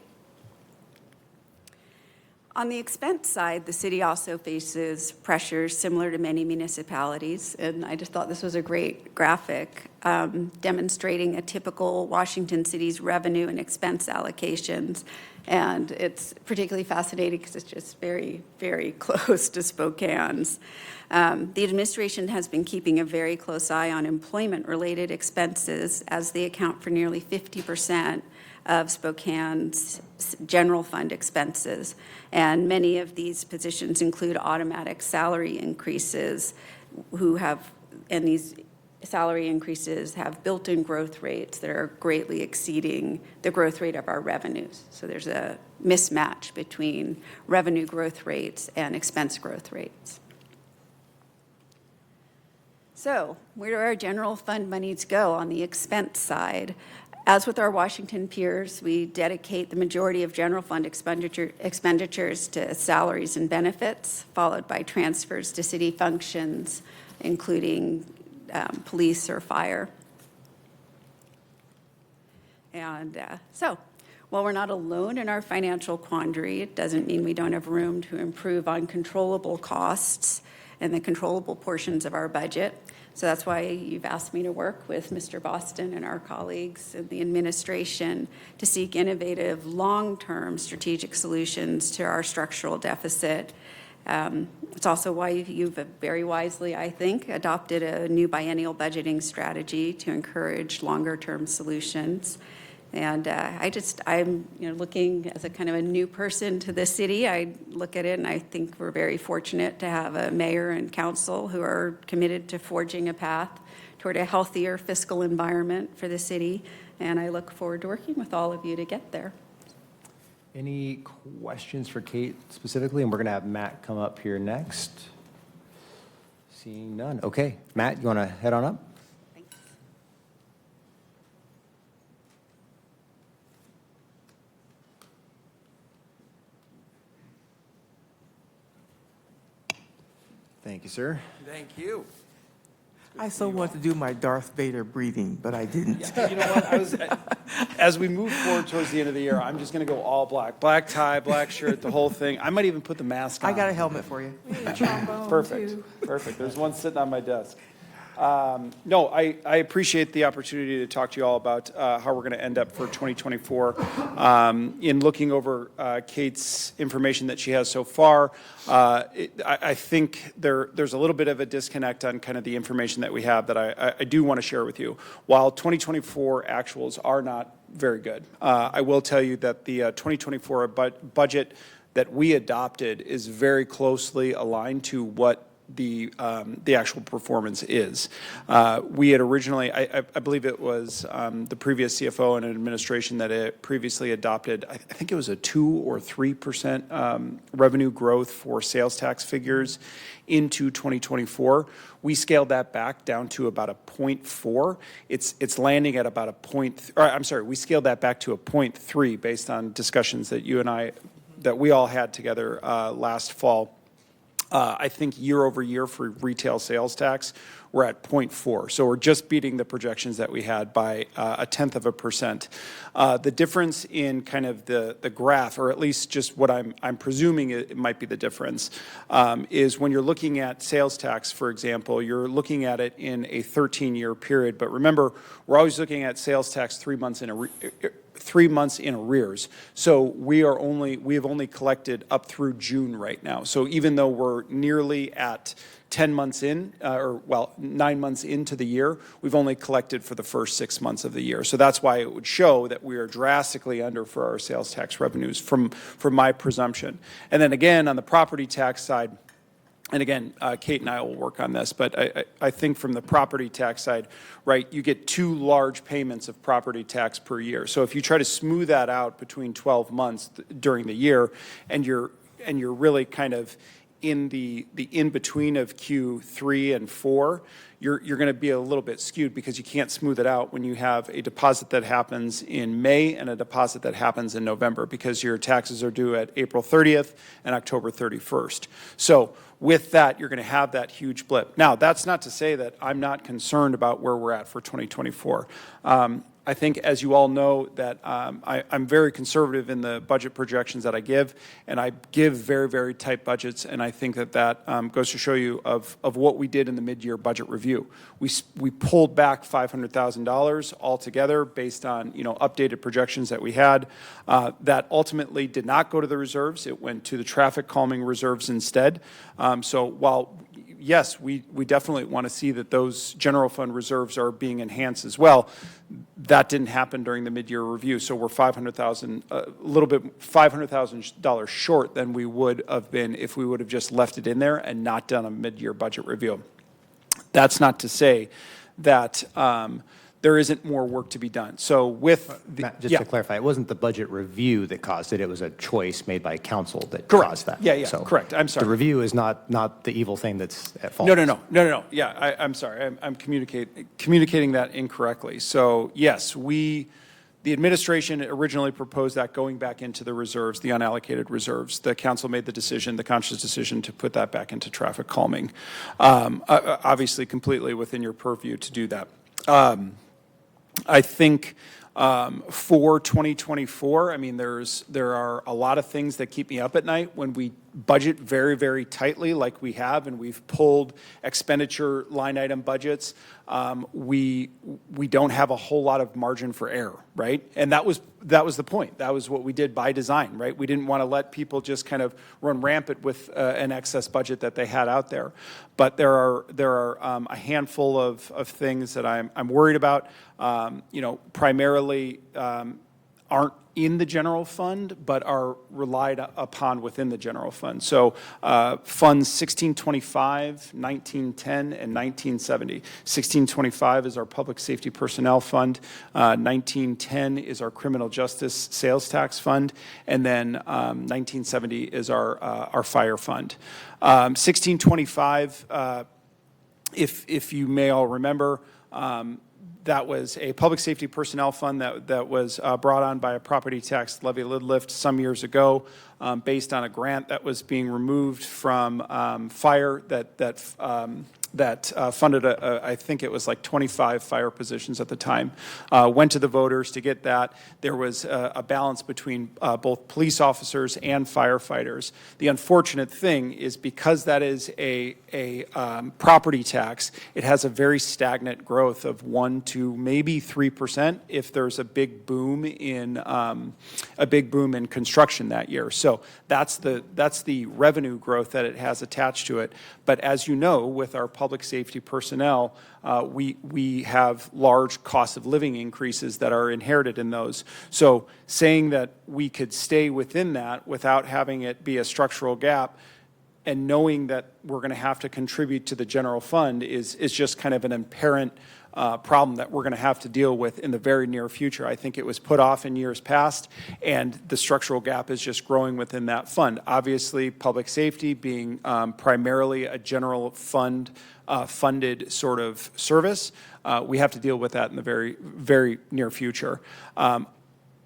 [SPEAKER 9] On the expense side, the city also faces pressures similar to many municipalities, and I just thought this was a great graphic demonstrating a typical Washington city's revenue and expense allocations. And it's particularly fascinating because it's just very, very close to Spokane's. The administration has been keeping a very close eye on employment-related expenses, as they account for nearly 50% of Spokane's general fund expenses. And many of these positions include automatic salary increases and these salary increases have built-in growth rates that are greatly exceeding the growth rate of our revenues. So there's a mismatch between revenue growth rates and expense growth rates. So where do our general fund monies go on the expense side? As with our Washington peers, we dedicate the majority of general fund expenditures to salaries and benefits, followed by transfers to city functions, including police or fire. And so, while we're not alone in our financial quandary, it doesn't mean we don't have room to improve on controllable costs and the controllable portions of our budget. So that's why you've asked me to work with Mr. Boston and our colleagues in the administration to seek innovative, long-term strategic solutions to our structural deficit. It's also why you've very wisely, I think, adopted a new biennial budgeting strategy to encourage longer-term solutions. And I'm looking as a kind of a new person to the city. I look at it and I think we're very fortunate to have a mayor and council who are committed to forging a path toward a healthier fiscal environment for the city. And I look forward to working with all of you to get there.
[SPEAKER 1] Any questions for Kate specifically? And we're going to have Matt come up here next. Seeing none. Okay, Matt, you want to head on up?
[SPEAKER 9] Thanks.
[SPEAKER 1] Thank you, sir.
[SPEAKER 11] Thank you.
[SPEAKER 8] I so wanted to do my Darth Vader breathing, but I didn't.
[SPEAKER 11] You know what? As we move forward towards the end of the year, I'm just going to go all black. Black tie, black shirt, the whole thing. I might even put the mask on.
[SPEAKER 8] I got a helmet for you.
[SPEAKER 7] We need a trombone,
[SPEAKER 11] Perfect.
[SPEAKER 7] too.
[SPEAKER 11] Perfect. There's one sitting on my desk. No, I appreciate the opportunity to talk to you all about how we're going to end up for 2024. In looking over Kate's information that she has so far, I think there's a little bit of a disconnect on kind of the information that we have that I do want to share with you. While 2024 actuals are not very good, I will tell you that the 2024 budget that we adopted is very closely aligned to what the actual performance is. We had originally, I believe it was the previous CFO and administration that it previously adopted, I think it was a 2 or 3% revenue growth for sales tax figures into 2024. We scaled that back down to about a 0.4. It's landing at about a point, or I'm sorry, we scaled that back to a 0.3 based on discussions that you and I, that we all had together last fall. I think year over year for retail sales tax, we're at 0.4. So we're just beating the projections that we had by 0.1%. The difference in kind of the graph, or at least just what I'm presuming it might be the difference, is when you're looking at sales tax, for example, you're looking at it in a 13-year period. But remember, we're always looking at sales tax 3 months in arrears. So we have only collected up through June right now. So even though we're nearly at 10 months in, 9 months into the year, we've only collected for the first 6 months of the year. So that's why it would show that we are drastically under for our sales tax revenues from my presumption. And then again, on the property tax side, and again, Kate and I will work on this, but I think from the property tax side, right, you get 2 large payments of property tax per year. So if you try to smooth that out between 12 months during the year, and you're really kind of in the in-between of Q3 and 4, you're going to be a little bit skewed because you can't smooth it out when you have a deposit that happens in May and a deposit that happens in November, because your taxes are due at April 30th and October 31st. So with that, you're going to have that huge blip. Now, that's not to say that I'm not concerned about where we're at for 2024. I think, as you all know, that I'm very conservative in the budget projections that I give, and I give very, very tight budgets, and I think that goes to show you of what we did in the mid-year budget review. We pulled back $500,000 altogether based on updated projections that we had. That ultimately did not go to the reserves. It went to the traffic calming reserves instead. So while yes, we definitely want to see that those general fund reserves are being enhanced as well. That didn't happen during the mid-year review, so we're $500,000 short than we would have been if we would have just left it in there and not done a mid-year budget review. That's not to say that there isn't more work to be done. So with the,
[SPEAKER 1] Matt, just to clarify, it wasn't the budget review that caused it. It was a choice made by council that
[SPEAKER 11] Correct.
[SPEAKER 1] caused that.
[SPEAKER 11] Yeah,
[SPEAKER 1] So
[SPEAKER 11] correct. I'm sorry.
[SPEAKER 1] The review is not the evil thing that's at fault.
[SPEAKER 11] No. Yeah, I'm sorry. I'm communicating that incorrectly. So yes, the administration originally proposed that going back into the reserves, the unallocated reserves. The council made the conscious decision to put that back into traffic calming. Obviously, completely within your purview to do that. I think for 2024, I mean, there are a lot of things that keep me up at night when we budget very, very tightly like we have, and we've pulled expenditure line item budgets. We don't have a whole lot of margin for error, right? And that was the point. That was what we did by design, right? We didn't want to let people just kind of run rampant with an excess budget that they had out there. But there are a handful of things that I'm worried about. Primarily aren't in the general fund, but are relied upon within the general fund. So funds 1625, 1910, and 1970. 1625 is our public safety personnel fund. 1910 is our criminal justice sales tax fund. And then 1970 is our fire fund. 1625, if you may all remember, that was a public safety personnel fund that was brought on by a property tax levy lid lift some years ago based on a grant that was being removed from fire that funded, I think it was like 25 fire positions at the time, went to the voters to get that. There was a balance between both police officers and firefighters. The unfortunate thing is because that is a property tax, it has a very stagnant growth of 1 to maybe 3% if there's a big boom in construction that year. So that's the revenue growth that it has attached to it. But as you know, with our public safety personnel, we have large cost of living increases that are inherited in those. So saying that we could stay within that without having it be a structural gap and knowing that we're going to have to contribute to the general fund is just kind of an apparent problem that we're going to have to deal with in the very near future. I think it was put off in years past, and the structural gap is just growing within that fund. Obviously, public safety being primarily a general fund funded sort of service, we have to deal with that in the very, very near future.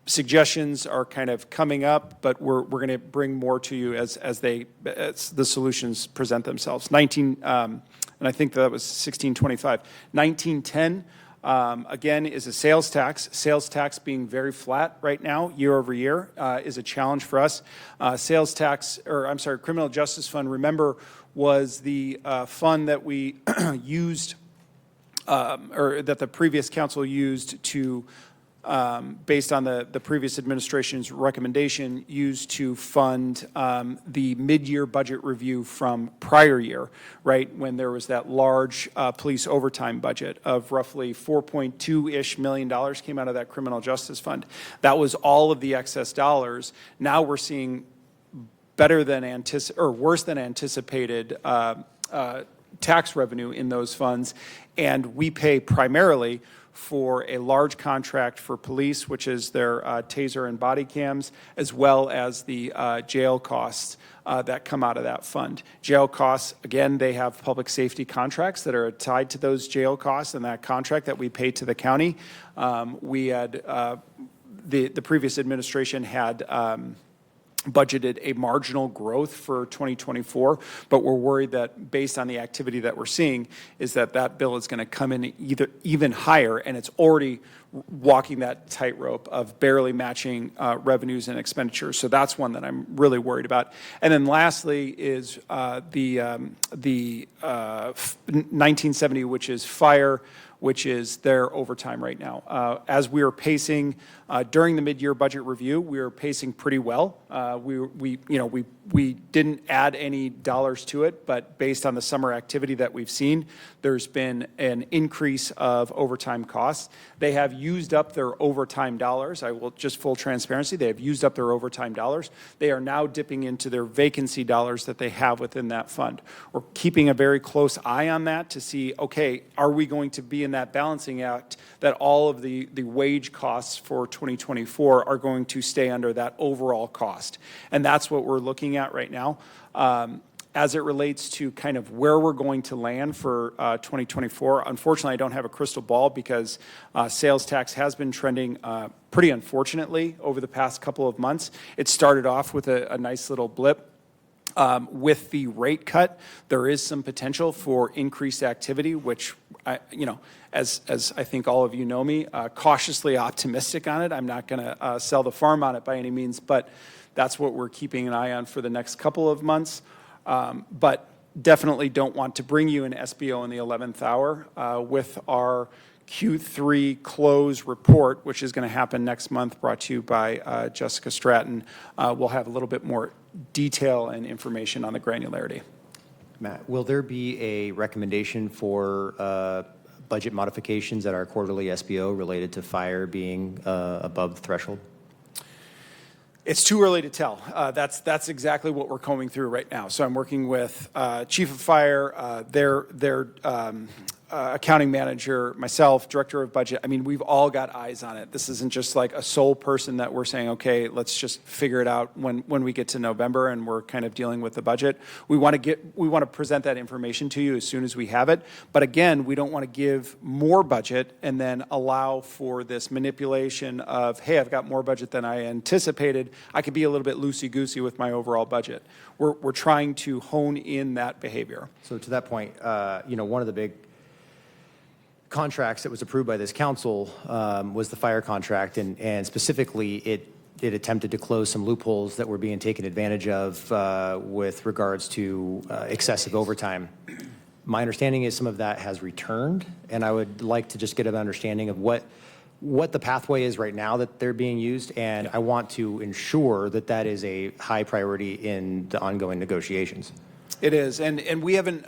[SPEAKER 11] Suggestions are kind of coming up, but we're going to bring more to you as the solutions present themselves. And I think that was 1625. 1910, again, is a sales tax. Sales tax being very flat right now, year over year, is a challenge for us. Criminal Justice Fund, remember, was the fund that we used, or that the previous council used to, based on the previous administration's recommendation, used to fund the mid-year budget review from prior year, right, when there was that large police overtime budget of roughly $4.2-ish million came out of that criminal justice fund. That was all of the excess dollars. Now we're seeing better than worse than anticipated tax revenue in those funds, and we pay primarily for a large contract for police, which is their taser and body cams, as well as the jail costs that come out of that fund. Jail costs, again, they have public safety contracts that are tied to those jail costs and that contract that we pay to the county. We had, the previous administration had budgeted a marginal growth for 2024, but we're worried that based on the activity that we're seeing is that bill is going to come in even higher, and it's already walking that tightrope of barely matching revenues and expenditures. So that's one that I'm really worried about. And then lastly is the 1970, which is fire, which is their overtime right now. As we are pacing during the mid-year budget review, we are pacing pretty well. We didn't add any dollars to it, but based on the summer activity that we've seen, there's been an increase of overtime costs. They have used up their overtime dollars. I will just full transparency. They have used up their overtime dollars. They are now dipping into their vacancy dollars that they have within that fund. We're keeping a very close eye on that to see, okay, are we going to be in that balancing act that all of the wage costs for 2024 are going to stay under that overall cost? And that's what we're looking at right now. As it relates to kind of where we're going to land for 2024, unfortunately, I don't have a crystal ball because sales tax has been trending pretty unfortunately over the past couple of months. It started off with a nice little blip. With the rate cut, there is some potential for increased activity, which, as I think all of you know me, cautiously optimistic on it. I'm not going to sell the farm on it by any means, but that's what we're keeping an eye on for the next couple of months. But definitely don't want to bring you an SBO in the 11th hour with our Q3 close report, which is going to happen next month, brought to you by Jessica Stratton. We'll have a little bit more detail and information on the granularity.
[SPEAKER 1] Matt, will there be a recommendation for budget modifications at our quarterly SBO related to fire being above the threshold?
[SPEAKER 11] It's too early to tell. That's exactly what we're combing through right now. So I'm working with Chief of Fire. They're accounting manager, myself, director of budget, I mean, we've all got eyes on it. This isn't just like a sole person that we're saying, okay, let's just figure it out when we get to November and we're kind of dealing with the budget. We want to present that information to you as soon as we have it. But again, we don't want to give more budget and then allow for this manipulation of, hey, I've got more budget than I anticipated. I could be a little bit loosey-goosey with my overall budget. We're trying to hone in that behavior.
[SPEAKER 1] So to that point, one of the big contracts that was approved by this council was the fire contract, and specifically it attempted to close some loopholes that were being taken advantage of with regards to excessive overtime. My understanding is some of that has returned, and I would like to just get an understanding of what the pathway is right now that they're being used, and I want to ensure that that is a high priority in the ongoing negotiations.
[SPEAKER 11] It is, and we haven't,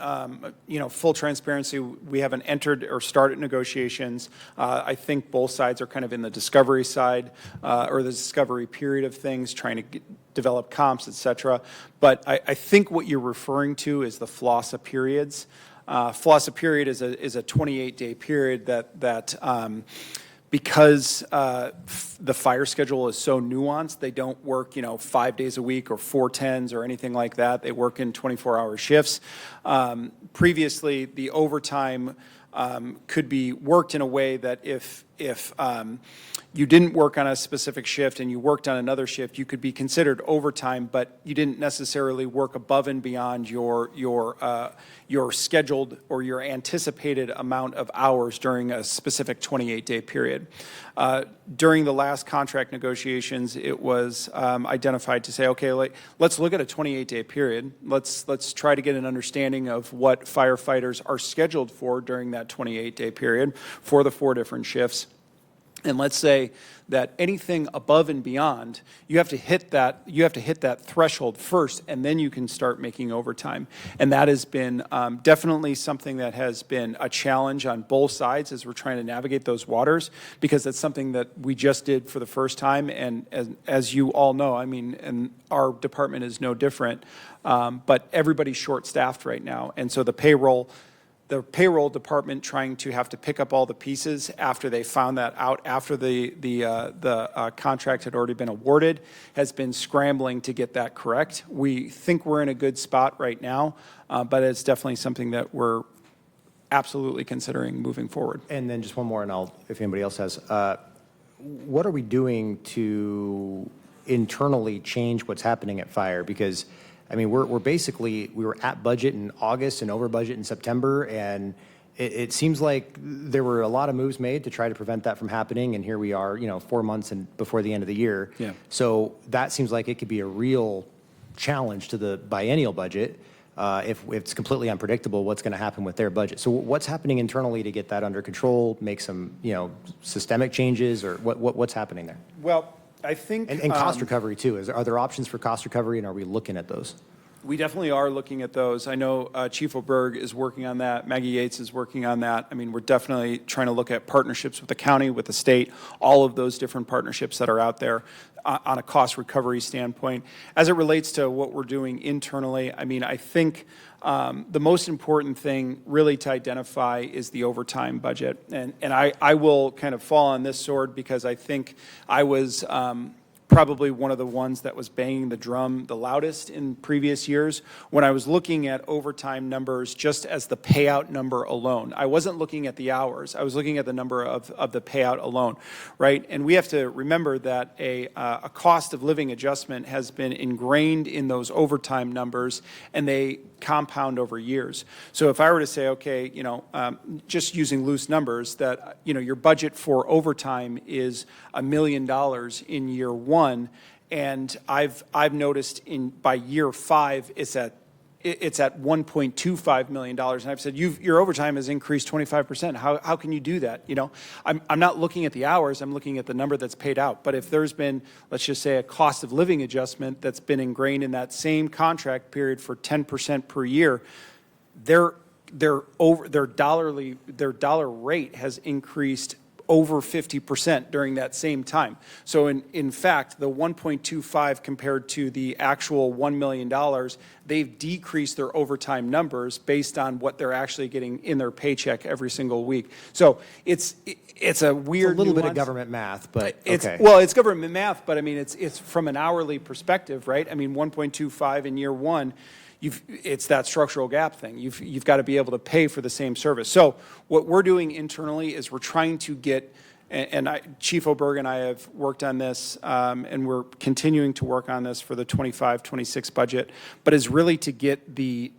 [SPEAKER 11] full transparency, we haven't entered or started negotiations. I think both sides are kind of in the discovery side or the discovery period of things, trying to develop comps, et cetera. But I think what you're referring to is the FLOSSA periods. FLOSSA period is a 28-day period that because the fire schedule is so nuanced, they don't work, 5 days a week or 4 10s or anything like that. They work in 24-hour shifts. Previously, the overtime could be worked in a way that if you didn't work on a specific shift and you worked on another shift, you could be considered overtime, but you didn't necessarily work above and beyond your scheduled or your anticipated amount of hours during a specific 28-day period. During the last contract negotiations, it was identified to say, okay, let's look at a 28-day period. Let's try to get an understanding of what firefighters are scheduled for during that 28-day period for the 4 different shifts. And let's say that anything above and beyond, you have to hit that threshold first, and then you can start making overtime. And that has been definitely something that has been a challenge on both sides as we're trying to navigate those waters, because that's something that we just did for the first time. And as you all know, I mean, and our department is no different, but everybody's short-staffed right now. And so the payroll department trying to have to pick up all the pieces after they found that out, after the contract had already been awarded, has been scrambling to get that correct. We think we're in a good spot right now, but it's definitely something that we're absolutely considering moving forward.
[SPEAKER 1] And then just one more, and if anybody else has, what are we doing to internally change what's happening at fire? Because I mean, we were at budget in August and over budget in September, and it seems like there were a lot of moves made to try to prevent that from happening, and here we are, 4 months before the end of the year.
[SPEAKER 11] Yeah.
[SPEAKER 1] So that seems like it could be a real challenge to the biennial budget if it's completely unpredictable what's going to happen with their budget. So what's happening internally to get that under control, make some, systemic changes, or what's happening there?
[SPEAKER 11] Well, I think...
[SPEAKER 1] And cost recovery, too. Are there options for cost recovery, and are we looking at those?
[SPEAKER 11] We definitely are looking at those. I know Chief Oberg is working on that. Maggie Yates is working on that. I mean, we're definitely trying to look at partnerships with the county, with the state, all of those different partnerships that are out there on a cost recovery standpoint. As it relates to what we're doing internally, I mean, I think the most important thing really to identify is the overtime budget. And I will kind of fall on this sword because I think I was probably one of the ones that was banging the drum the loudest in previous years when I was looking at overtime numbers just as the payout number alone. I wasn't looking at the hours. I was looking at the number of the payout alone, right? And we have to remember that a cost of living adjustment has been ingrained in those overtime numbers, and they compound over years. So if I were to say, okay, just using loose numbers, that, your budget for overtime is $1 million in year one, and I've noticed by year 5 it's at $1.25 million, and I've said your overtime has increased 25%. How can you do that? I'm not looking at the hours. I'm looking at the number that's paid out. But if there's been, let's just say, a cost of living adjustment that's been ingrained in that same contract period for 10% per year, their dollar rate has increased over 50% during that same time. So in fact, the 1.25 compared to the actual $1 million, they've decreased their overtime numbers based on what they're actually getting in their paycheck every single week. So it's a weird
[SPEAKER 1] A little bit of
[SPEAKER 11] nuance.
[SPEAKER 1] government math, but
[SPEAKER 11] It's,
[SPEAKER 1] okay.
[SPEAKER 11] well, it's government math, but I mean, it's from an hourly perspective, right? I mean, 1.25 in year one, it's that structural gap thing. You've got to be able to pay for the same service. So what we're doing internally is we're trying to get, Chief Oberg and I have worked on this, and we're continuing to work on this for the 25-26 budget, but is really to get the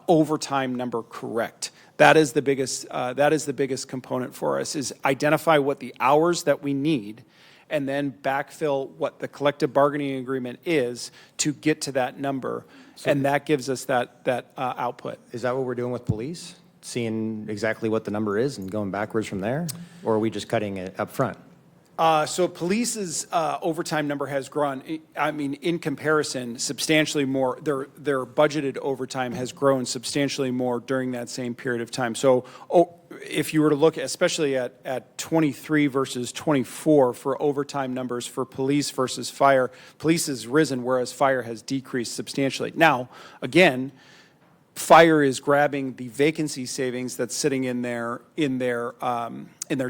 [SPEAKER 11] overtime number correct. That is the biggest component for us, is identify what the hours that we need and then backfill what the collective bargaining agreement is to get to that number. And that gives us that output.
[SPEAKER 1] Is that what we're doing with police? Seeing exactly what the number is and going backwards from there? Or are we just cutting it up front?
[SPEAKER 11] So police's overtime number has grown, I mean, in comparison, substantially more. Their budgeted overtime has grown substantially more during that same period of time. So if you were to look, especially at 23 versus 24 for overtime numbers for police versus fire, police has risen, whereas fire has decreased substantially. Now, again, fire is grabbing the vacancy savings that's sitting in their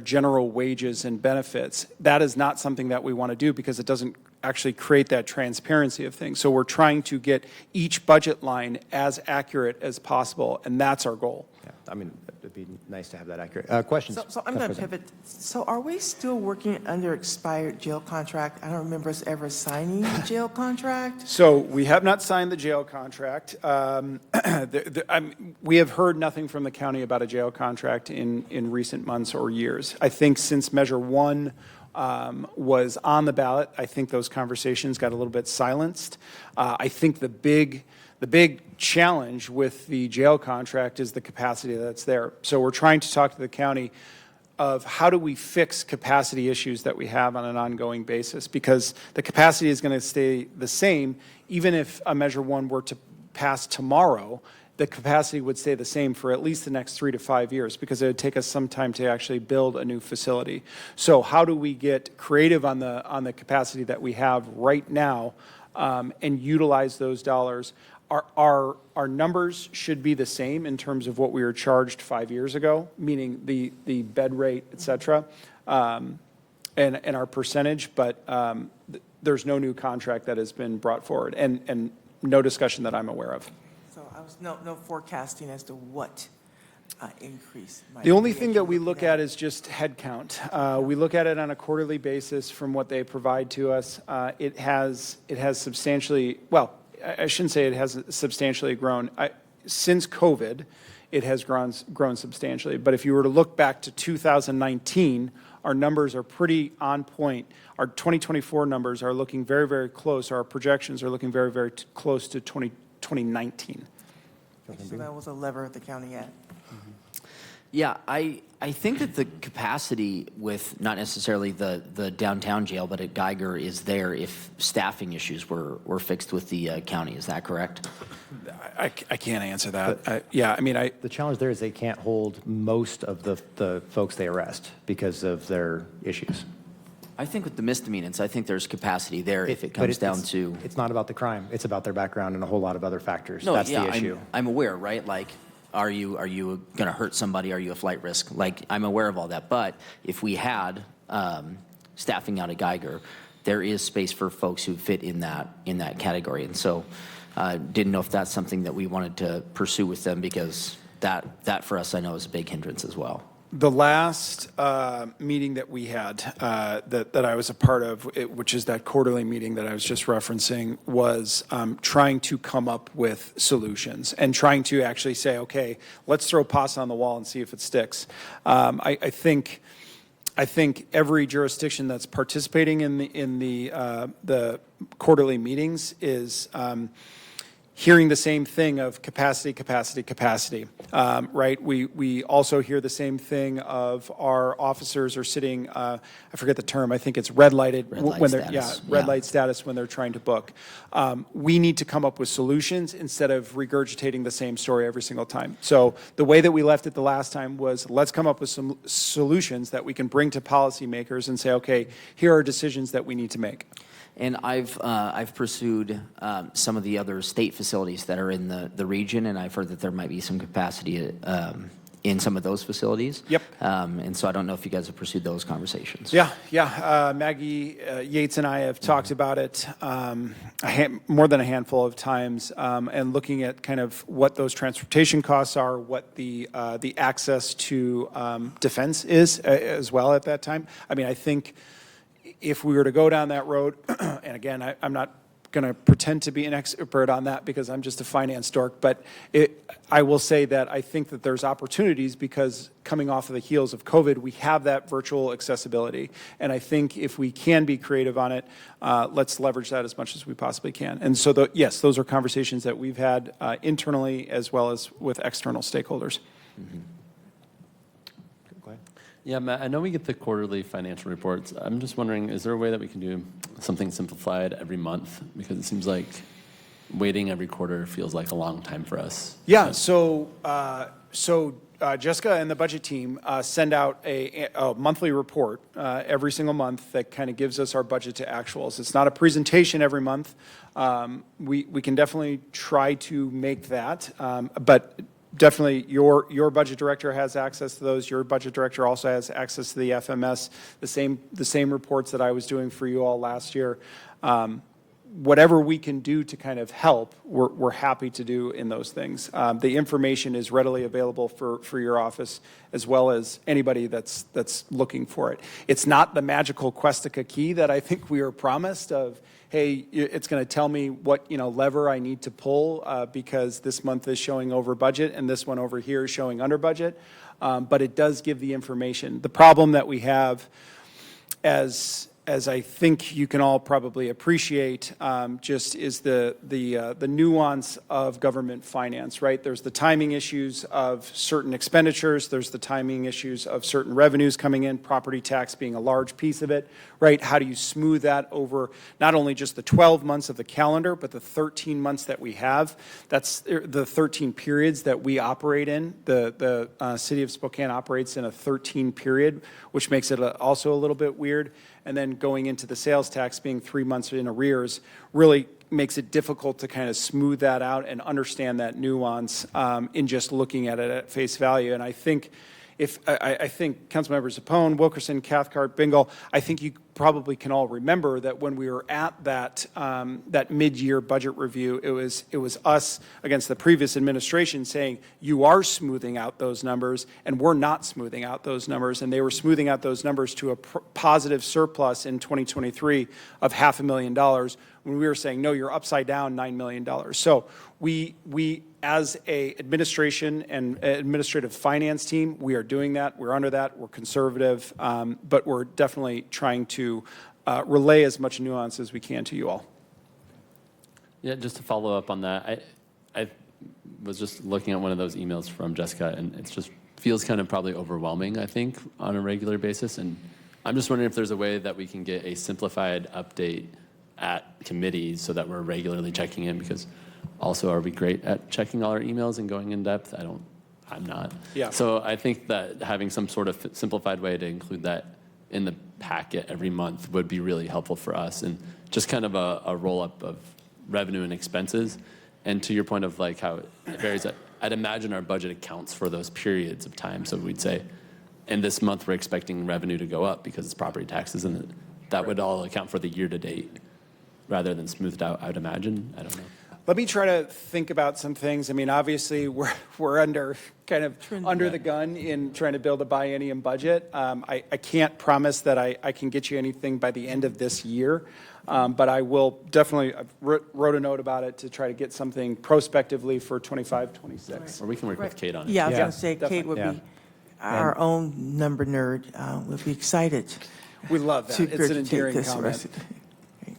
[SPEAKER 11] general wages and benefits. That is not something that we want to do because it doesn't actually create that transparency of things. So we're trying to get each budget line as accurate as possible, and that's our goal.
[SPEAKER 1] Yeah, I mean, it'd be nice to have that accurate. Questions?
[SPEAKER 8] So I'm going to pivot. So are we still working under expired jail contract? I don't remember us ever signing a jail contract.
[SPEAKER 11] So we have not signed the jail contract. We have heard nothing from the county about a jail contract in recent months or years. I think since Measure 1 was on the ballot, I think those conversations got a little bit silenced. I think the big challenge with the jail contract is the capacity that's there. So we're trying to talk to the county of how do we fix capacity issues that we have on an ongoing basis, because the capacity is going to stay the same even if a Measure 1 were to pass tomorrow. The capacity would stay the same for at least the next 3 to 5 years because it would take us some time to actually build a new facility. So how do we get creative on the capacity that we have right now and utilize those dollars? Our numbers should be the same in terms of what we were charged 5 years ago, meaning the bed rate, et cetera, and our percentage, but there's no new contract that has been brought forward and no discussion that I'm aware of.
[SPEAKER 8] So I was no forecasting as to what increase.
[SPEAKER 11] The only thing that we look at is just headcount. We look at it on a quarterly basis from what they provide to us. It has substantially, well, I shouldn't say it has substantially grown. Since COVID, it has grown substantially. But if you were to look back to 2019, our numbers are pretty on point. Our 2024 numbers are looking very, very close. Our projections are looking very, very close to 2019.
[SPEAKER 8] So that was a lever the county had.
[SPEAKER 3] Yeah, I think that the capacity with not necessarily the downtown jail, but at Geiger is there if staffing issues were fixed with the county. Is that correct?
[SPEAKER 11] I can't answer that. Yeah, I mean,
[SPEAKER 1] The challenge there is they can't hold most of the folks they arrest because of their issues.
[SPEAKER 3] I think with the misdemeanors, I think there's capacity there if it comes down to.
[SPEAKER 1] It's not about the crime. It's about their background and a whole lot of other factors.
[SPEAKER 3] No,
[SPEAKER 1] That's
[SPEAKER 3] yeah,
[SPEAKER 1] the issue.
[SPEAKER 3] I'm aware, right? Like, are you going to hurt somebody? Are you a flight risk? Like, I'm aware of all that. But if we had staffing out at Geiger, there is space for folks who fit in that category. And so, didn't know if that's something that we wanted to pursue with them, because that for us, I know, is a big hindrance as well.
[SPEAKER 11] The last meeting that we had that I was a part of, which is that quarterly meeting that I was just referencing, was trying to come up with solutions and trying to actually say, okay, let's throw pasta on the wall and see if it sticks. I think every jurisdiction that's participating in the quarterly meetings is hearing the same thing of capacity, capacity, capacity, right? We also hear the same thing of our officers are sitting, I forget the term, I think it's red lighted.
[SPEAKER 3] Red light
[SPEAKER 11] when they're
[SPEAKER 3] status,
[SPEAKER 11] red
[SPEAKER 3] yeah.
[SPEAKER 11] light status when they're trying to book. We need to come up with solutions instead of regurgitating the same story every single time. So the way that we left it the last time was, let's come up with some solutions that we can bring to policymakers and say, okay, here are decisions that we need to make.
[SPEAKER 3] And I've pursued some of the other state facilities that are in the region, and I've heard that there might be some capacity in some of those facilities.
[SPEAKER 11] Yep.
[SPEAKER 3] And so I don't know if you guys have pursued those conversations.
[SPEAKER 11] Yeah. Maggie Yates and I have talked about it more than a handful of times, and looking at kind of what those transportation costs are, what the access to defense is as well at that time. I mean, I think if we were to go down that road, and again, I'm not going to pretend to be an expert on that because I'm just a finance dork, but I will say that I think that there's opportunities because coming off of the heels of COVID, we have that virtual accessibility. And I think if we can be creative on it, let's leverage that as much as we possibly can. And so, yes, those are conversations that we've had internally as well as with external stakeholders.
[SPEAKER 3] Mm-hmm.
[SPEAKER 6] Yeah, Matt, I know we get the quarterly financial reports. I'm just wondering, is there a way that we can do something simplified every month? Because it seems like waiting every quarter feels like a long time for us.
[SPEAKER 11] Yeah, so Jessica and the budget team send out a monthly report every single month that kind of gives us our budget to actuals. It's not a presentation every month. We can definitely try to make that, but definitely your budget director has access to those. Your budget director also has access to the FMS, the same reports that I was doing for you all last year. Whatever we can do to kind of help, we're happy to do in those things. The information is readily available for your office as well as anybody that's looking for it. It's not the magical Questica key that I think we were promised of, hey, it's going to tell me what lever I need to pull because this month is showing over budget and this one over here is showing under budget. But it does give the information. The problem that we have as I think you can all probably appreciate, just is the nuance of government finance, right? There's the timing issues of certain expenditures. There's the timing issues of certain revenues coming in, property tax being a large piece of it, right? How do you smooth that over not only just the 12 months of the calendar, but the 13 months that we have? That's the 13 periods that we operate in. The city of Spokane operates in a 13 period, which makes it also a little bit weird. And then going into the sales tax being 3 months in arrears really makes it difficult to kind of smooth that out and understand that nuance in just looking at it at face value. And I think I think Councilmembers Zapone, Wilkerson, Cathcart, Bingle, I think you probably can all remember that when we were at that mid-year budget review, it was us against the previous administration saying, you are smoothing out those numbers, and we're not smoothing out those numbers. And they were smoothing out those numbers to a positive surplus in 2023 of $500,000, when we were saying, no, you're upside down $9 million. So we as a administration and administrative finance team, we are doing that. We're under that. We're conservative, but we're definitely trying to relay as much nuance as we can to you all.
[SPEAKER 6] Yeah, just to follow up on that, I was just looking at one of those emails from Jessica, and it just feels kind of probably overwhelming, I think, on a regular basis. And I'm just wondering if there's a way that we can get a simplified update at committees so that we're regularly checking in, because also, are we great at checking all our emails and going in depth? I'm not.
[SPEAKER 11] Yeah.
[SPEAKER 6] So I think that having some sort of simplified way to include that in the packet every month would be really helpful for us, and just kind of a roll-up of revenue and expenses. And to your point of like how it varies, I'd imagine our budget accounts for those periods of time. So we'd say, in this month, we're expecting revenue to go up because it's property taxes, and that would all account for the year-to-date rather than smoothed out, I'd imagine. I don't know.
[SPEAKER 11] Let me try to think about some things. I mean, obviously, we're under the gun in trying to build a biennium budget. I can't promise that I can get you anything by the end of this year, but I will definitely, I wrote a note about it to try to get something prospectively for 25, 26.
[SPEAKER 6] Or we can work with Kate on it.
[SPEAKER 8] Yeah, I was
[SPEAKER 1] Yeah,
[SPEAKER 8] going to say, Kate would be our own number nerd. Would be excited.
[SPEAKER 11] We love that.
[SPEAKER 8] to
[SPEAKER 11] It's an
[SPEAKER 8] regurgitate
[SPEAKER 11] endearing
[SPEAKER 8] this
[SPEAKER 11] comment.
[SPEAKER 8] rest-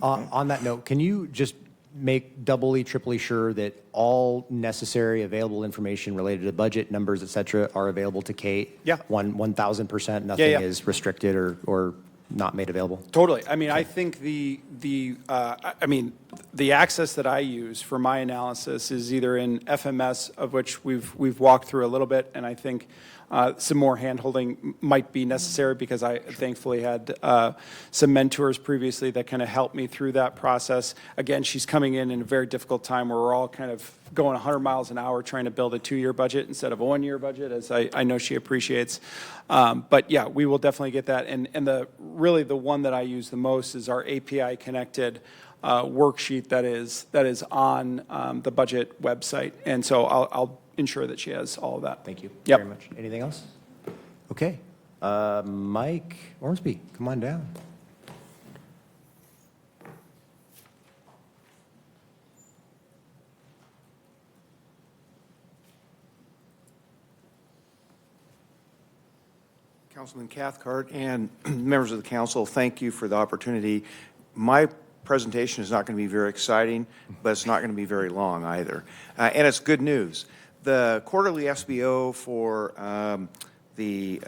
[SPEAKER 1] On that note, can you just make doubly, triply sure that all necessary available information related to budget, numbers, et cetera, are available to Kate.
[SPEAKER 11] Yeah.
[SPEAKER 1] 1,000%, nothing
[SPEAKER 11] yeah.
[SPEAKER 1] is restricted or not made available.
[SPEAKER 11] Totally. I mean, I think the access that I use for my analysis is either in FMS, of which we've walked through a little bit, and I think some more handholding might be necessary because I thankfully had some mentors previously that kind of helped me through that process. Again, she's coming in a very difficult time where we're all kind of going 100 miles an hour trying to build a 2-year budget instead of a 1-year budget, as I know she appreciates. But yeah, we will definitely get that. And really the one that I use the most is our API connected worksheet that is on the budget website. And so I'll ensure that she has all of that.
[SPEAKER 1] Thank you
[SPEAKER 11] Yep.
[SPEAKER 1] very much. Anything else? Okay. Mike Ormsby, come on down.
[SPEAKER 12] Councilman Cathcart and members of the council, thank you for the opportunity. My presentation is not going to be very exciting, but it's not going to be very long either. And it's good news. The quarterly SBO for the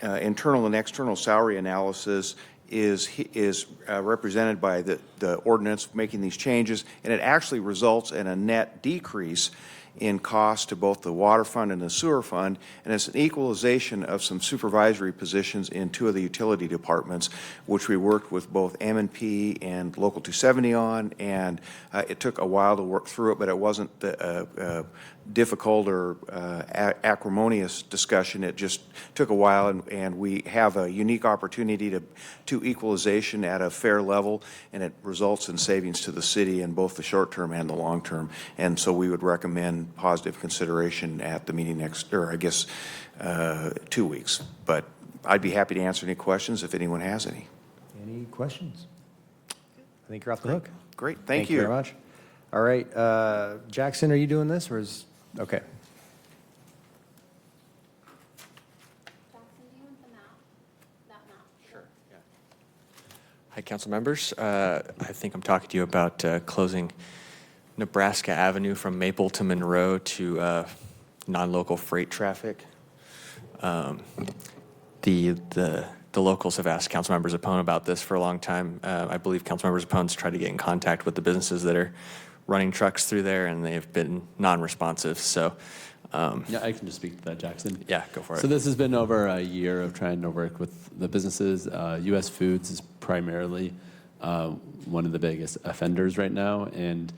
[SPEAKER 12] internal and external salary analysis is represented by the ordinance making these changes, and it actually results in a net decrease in cost to both the water fund and the sewer fund, and it's an equalization of some supervisory positions in 2 of the utility departments, which we worked with both M&P and Local 270 on, and it took a while to work through it, but it wasn't difficult or acrimonious discussion. It just took a while, and we have a unique opportunity to equalization at a fair level, and it results in savings to the city in both the short term and the long term. And so we would recommend positive consideration at the meeting next, or I guess 2 weeks. But I'd be happy to answer any questions if anyone has any.
[SPEAKER 1] Any questions? I think you're off the hook.
[SPEAKER 12] Great, thank you.
[SPEAKER 1] Very much. All right, Jackson, are you doing this, or is, okay.
[SPEAKER 10] Jackson, do you want the map? That map?
[SPEAKER 13] Sure, yeah. Hi, council members. I think I'm talking to you about closing Nebraska Avenue from Maple to Monroe to non-local freight traffic. The locals have asked Councilmember Zappone about this for a long time. I believe Councilmember Zappone's tried to get in contact with the businesses that are running trucks through there, and they've been non-responsive. So,
[SPEAKER 6] yeah, I can just speak to that, Jackson.
[SPEAKER 13] Yeah, go for it.
[SPEAKER 6] So this has been over a year of trying to work with the businesses. U.S. Foods is primarily one of the biggest offenders right now, and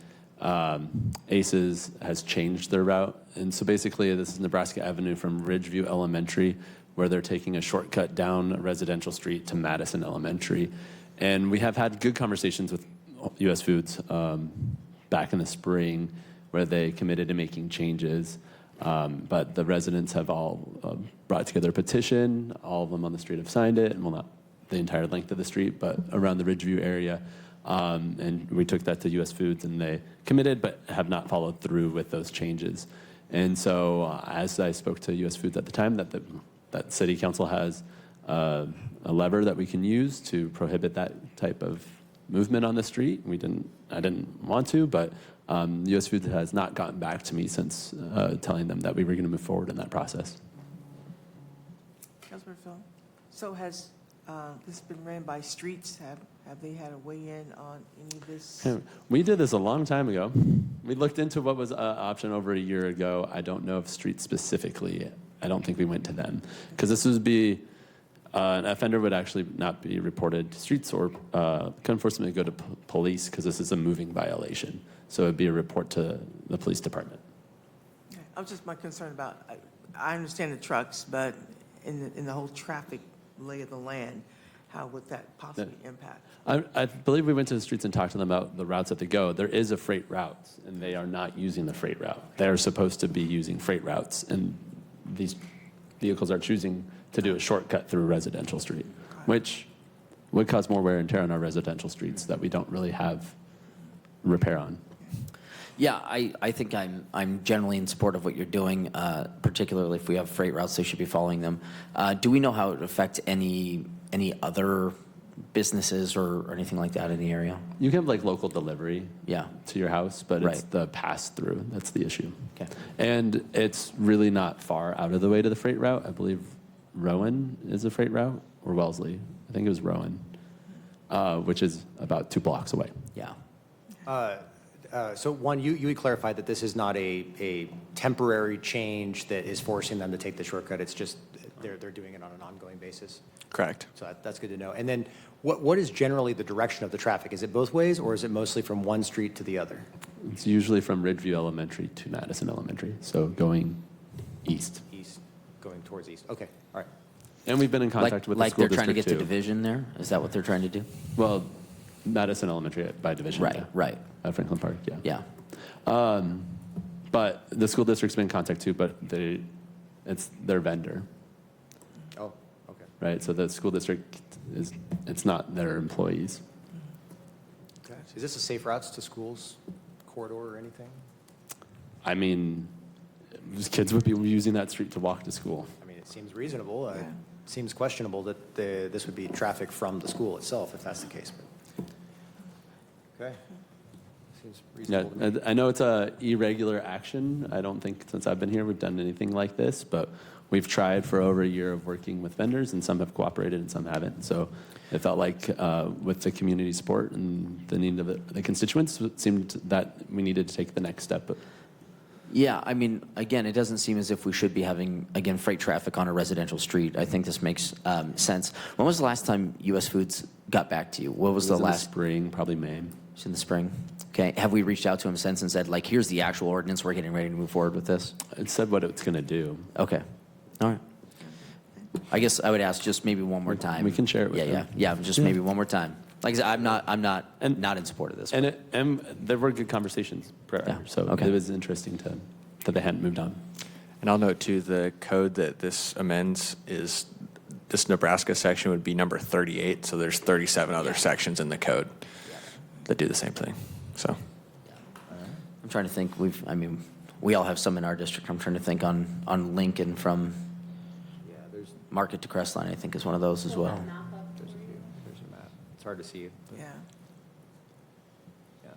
[SPEAKER 6] ACES has changed their route. And so basically, this is Nebraska Avenue from Ridgeview Elementary, where they're taking a shortcut down Residential Street to Madison Elementary. And we have had good conversations with U.S. Foods back in the spring, where they committed to making changes. But the residents have all brought together a petition. All of them on the street have signed it, and well, not the entire length of the street, but around the Ridgeview area. And we took that to U.S. Foods, and they committed, but have not followed through with those changes. And so, as I spoke to U.S. Foods at the time, that City Council has a lever that we can use to prohibit that type of movement on the street. I didn't want to, but U.S. Foods has not gotten back to me since telling them that we were going to move forward in that process.
[SPEAKER 8] Councilman Phil, so has this been ran by Streets? Have they had a weigh-in on any of this?
[SPEAKER 6] We did this a long time ago. We looked into what was an option over a year ago. I don't know if Streets specifically. I don't think we went to them, because this would be an offender would actually not be reported to Streets, or code enforcement would go to police, because this is a moving violation. So it would be a report to the police department.
[SPEAKER 8] Okay. I was just my concern about, I understand the trucks, but in the whole traffic lay of the land, how would that possibly impact?
[SPEAKER 6] I believe we went to the Streets and talked to them about the routes that they go. There is a freight route, and they are not using the freight route. They're supposed to be using freight routes, and these vehicles are choosing to do a shortcut through Residential Street, which would cause more wear and tear on our residential streets that we don't really have repair on.
[SPEAKER 3] Yeah, I think I'm generally in support of what you're doing, particularly if we have freight routes, they should be following them. Do we know how it would affect any other businesses or anything like that in the area?
[SPEAKER 6] You can have like local delivery
[SPEAKER 3] Yeah.
[SPEAKER 6] to your house, but it's
[SPEAKER 3] Right.
[SPEAKER 6] the pass-through that's the issue.
[SPEAKER 3] Okay.
[SPEAKER 6] And it's really not far out of the way to the freight route. I believe Rowan is a freight route, or Wellesley. I think it was Rowan, which is about 2 blocks away.
[SPEAKER 3] Yeah.
[SPEAKER 1] So one, you had clarified that this is not a temporary change that is forcing them to take the shortcut. It's just they're doing it on an ongoing basis.
[SPEAKER 13] Correct.
[SPEAKER 1] So that's good to know. And then what is generally the direction of the traffic? Is it both ways, or is it mostly from one street to the other?
[SPEAKER 6] It's usually from Ridgeview Elementary to Madison Elementary, so going east.
[SPEAKER 1] East, going towards east. Okay, all right.
[SPEAKER 6] And we've been in contact with the
[SPEAKER 3] Like
[SPEAKER 6] school
[SPEAKER 3] they're trying to get
[SPEAKER 6] district
[SPEAKER 3] to
[SPEAKER 6] too.
[SPEAKER 3] Division there? Is that what they're trying to do?
[SPEAKER 6] Well, Madison Elementary by division.
[SPEAKER 3] Right,
[SPEAKER 6] yeah.
[SPEAKER 3] right.
[SPEAKER 6] At Franklin Park, yeah.
[SPEAKER 3] Yeah.
[SPEAKER 6] But the school district's been in contact too, but it's their vendor,
[SPEAKER 1] Oh, okay.
[SPEAKER 6] right? So the school district it's not their employees.
[SPEAKER 1] Okay. Is this a safe routes to schools corridor or anything?
[SPEAKER 6] I mean, kids would be using that street to walk to school.
[SPEAKER 1] I mean, it seems reasonable. It seems questionable that this would be traffic from the school itself, if that's the case. But okay. Seems
[SPEAKER 6] Yeah,
[SPEAKER 1] reasonable to me.
[SPEAKER 6] I know it's a irregular action. I don't think since I've been here we've done anything like this, but we've tried for over a year of working with vendors, and some have cooperated and some haven't. So it felt like with the community support and the need of the constituents, it seemed that we needed to take the next step.
[SPEAKER 3] Yeah, I mean, again, it doesn't seem as if we should be having, again, freight traffic on a residential street. I think this makes sense. When was the last time U.S. Foods got back to you? What was
[SPEAKER 6] It
[SPEAKER 3] the
[SPEAKER 6] in
[SPEAKER 3] last?
[SPEAKER 6] spring, probably May.
[SPEAKER 3] It's in the spring. Okay. Have we reached out to him since and said, like, here's the actual ordinance, we're getting ready to move forward with this?
[SPEAKER 6] It said what it's going to do.
[SPEAKER 3] Okay. All right. I guess I would ask just maybe one more time.
[SPEAKER 6] We can share it with
[SPEAKER 3] Yeah,
[SPEAKER 6] him.
[SPEAKER 3] yeah, just maybe one more time. Like I said, I'm not in support of this.
[SPEAKER 6] And there were good conversations prior,
[SPEAKER 3] Yeah,
[SPEAKER 6] so
[SPEAKER 3] okay.
[SPEAKER 6] it was interesting that they hadn't moved on.
[SPEAKER 13] And I'll note too, the code that this amends is, this Nebraska section would be number 38, so there's 37 other sections in the code that do the same thing, so.
[SPEAKER 3] I'm trying to think, we all have some in our district. I'm trying to think on Lincoln from Market to Crestline, I think is one of those as well.
[SPEAKER 1] There's a map. It's hard to see. But
[SPEAKER 8] Yeah.
[SPEAKER 1] yeah.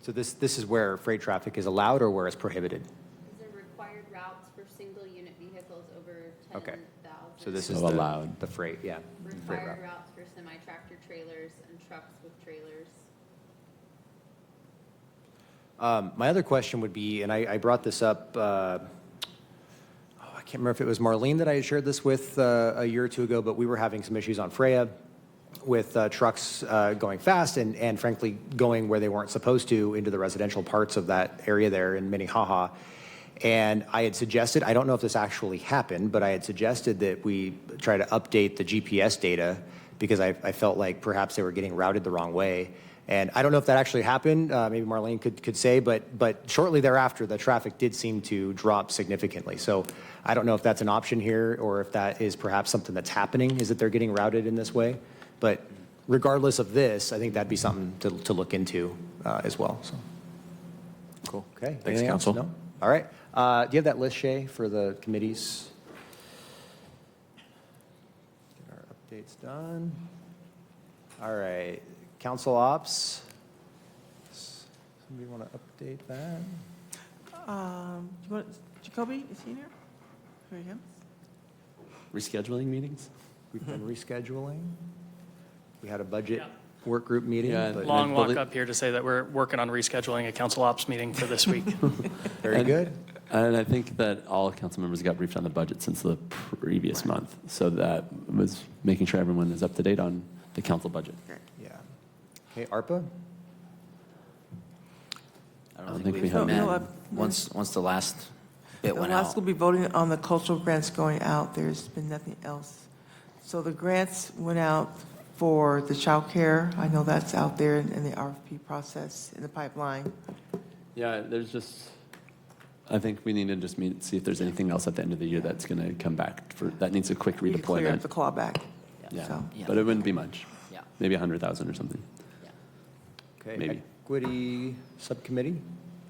[SPEAKER 1] So this is where freight traffic is allowed or where it's prohibited?
[SPEAKER 10] These are required routes for single-unit vehicles over
[SPEAKER 1] Okay.
[SPEAKER 10] 10,000.
[SPEAKER 1] So this
[SPEAKER 6] So
[SPEAKER 1] is
[SPEAKER 6] allowed.
[SPEAKER 1] the freight, yeah. Freight route.
[SPEAKER 10] Required routes for semi-tractor trailers and trucks with trailers.
[SPEAKER 1] My other question would be, and I brought this up, I can't remember if it was Marlene that I had shared this with a year or two ago, but we were having some issues on Freya with trucks going fast and frankly going where they weren't supposed to into the residential parts of that area there in Minnehaha. And I had suggested, I don't know if this actually happened, but I had suggested that we try to update the GPS data because I felt like perhaps they were getting routed the wrong way. And I don't know if that actually happened. Maybe Marlene could say, but shortly thereafter, the traffic did seem to drop significantly. So I don't know if that's an option here or if that is perhaps something that's happening, is that they're getting routed in this way. But regardless of this, I think that'd be something to look into as well. So.
[SPEAKER 13] Cool.
[SPEAKER 1] Okay.
[SPEAKER 13] Thanks,
[SPEAKER 1] Anything else?
[SPEAKER 13] Council.
[SPEAKER 1] No? All right. Do you have that list, Shay, for the committees? Get our updates done. All right. Council Ops. Somebody want to update that?
[SPEAKER 8] You want, Jacoby, is he here? Here he comes.
[SPEAKER 6] Rescheduling meetings?
[SPEAKER 1] We've been rescheduling. We had a budget work group meeting.
[SPEAKER 6] Yeah,
[SPEAKER 1] but
[SPEAKER 14] Long walk up here to say that we're working on rescheduling a council ops meeting for this week.
[SPEAKER 1] Very good.
[SPEAKER 6] And I think that all council members got briefed on the budget since the previous month. So that was making sure everyone is up to date on the council budget.
[SPEAKER 1] Yeah. Okay, ARPA?
[SPEAKER 3] I
[SPEAKER 6] don't think we have
[SPEAKER 3] met
[SPEAKER 8] No,
[SPEAKER 3] once the last bit
[SPEAKER 8] The
[SPEAKER 3] went
[SPEAKER 8] last
[SPEAKER 3] out.
[SPEAKER 8] will be voting on the cultural grants going out. There's been nothing else. So the grants went out for the child care. I know that's out there in the RFP process, in the pipeline.
[SPEAKER 6] Yeah, there's just, I think we need to just meet, see if there's anything else at the end of the year that's going to come back that needs a quick
[SPEAKER 8] We clear up
[SPEAKER 6] redeployment.
[SPEAKER 8] the clawback.
[SPEAKER 6] Yeah,
[SPEAKER 8] So-
[SPEAKER 3] Yeah.
[SPEAKER 6] but it wouldn't be much.
[SPEAKER 3] Yeah.
[SPEAKER 6] Maybe 100,000 or something.
[SPEAKER 1] Okay.
[SPEAKER 6] Maybe.
[SPEAKER 1] Equity Subcommittee.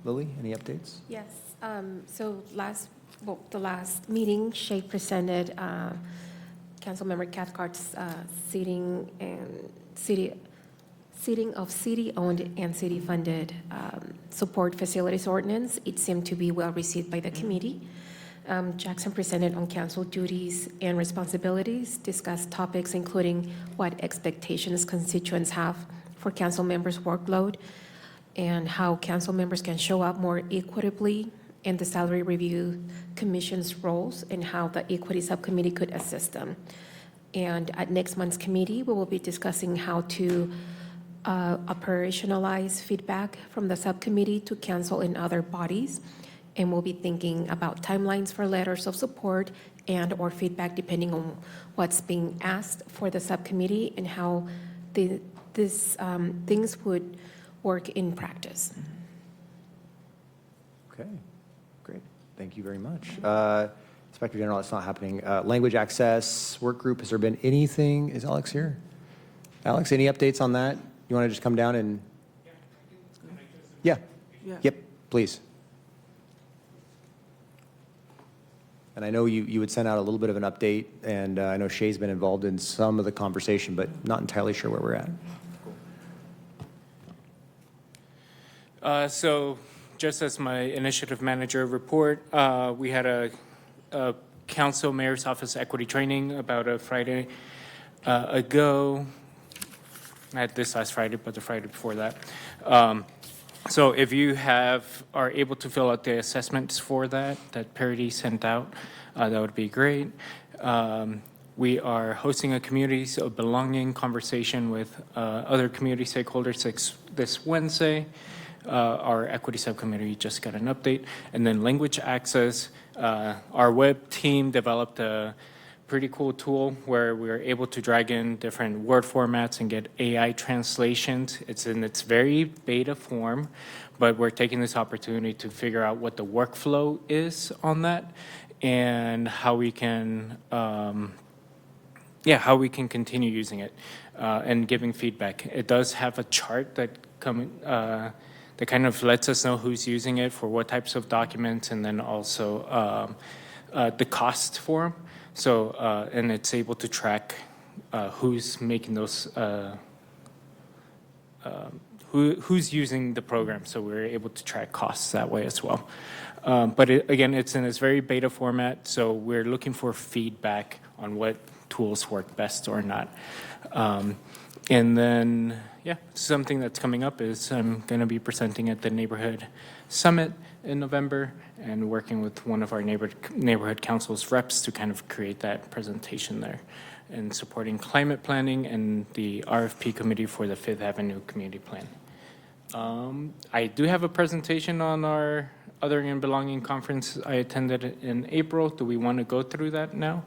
[SPEAKER 1] Lily, any updates?
[SPEAKER 15] Yes, so the last meeting, Shay presented Councilmember Cathcart's seating of city-owned and city-funded support facilities ordinance. It seemed to be well received by the committee. Jackson presented on council duties and responsibilities, discussed topics including what expectations constituents have for council members' workload, and how council members can show up more equitably in the Salary Review Commission's roles, and how the Equity Subcommittee could assist them. And at next month's committee, we will be discussing how to operationalize feedback from the subcommittee to council and other bodies. And we'll be thinking about timelines for letters of support and/or feedback depending on what's being asked for the subcommittee and how these things would work in practice.
[SPEAKER 1] Okay, great. Thank you very much. Inspector General, it's not happening. Language access work group, has there been anything? Is Alex here? Alex, any updates on that? You want to just come down and? Yeah. Yep, please. And I know you would send out a little bit of an update, and I know Shay's been involved in some of the conversation, but not entirely sure where we're at.
[SPEAKER 16] So just as my initiative manager report, we had a council mayor's office equity training about a Friday ago. Not this last Friday, but the Friday before that. So if you are able to fill out the assessments for that Parity sent out, that would be great. We are hosting a communities of belonging conversation with other community stakeholders this Wednesday. Our equity subcommittee just got an update. And then language access, our web team developed a pretty cool tool where we're able to drag in different word formats and get AI translations. It's in its very beta form, but we're taking this opportunity to figure out what the workflow is on that and how we can, how we can continue using it and giving feedback. It does have a chart that kind of lets us know who's using it for what types of documents, and then also the cost for them. So, and it's able to track who's making those, who's using the program. So we're able to track costs that way as well. But again, it's in this very beta format. So we're looking for feedback on what tools work best or not. And then, something that's coming up is I'm going to be presenting at the Neighborhood Summit in November and working with one of our neighborhood council's reps to kind of create that presentation there and supporting climate planning and the RFP committee for the Fifth Avenue Community Plan. I do have a presentation on our Othering and Belonging Conference I attended in April. Do we want to go through that now?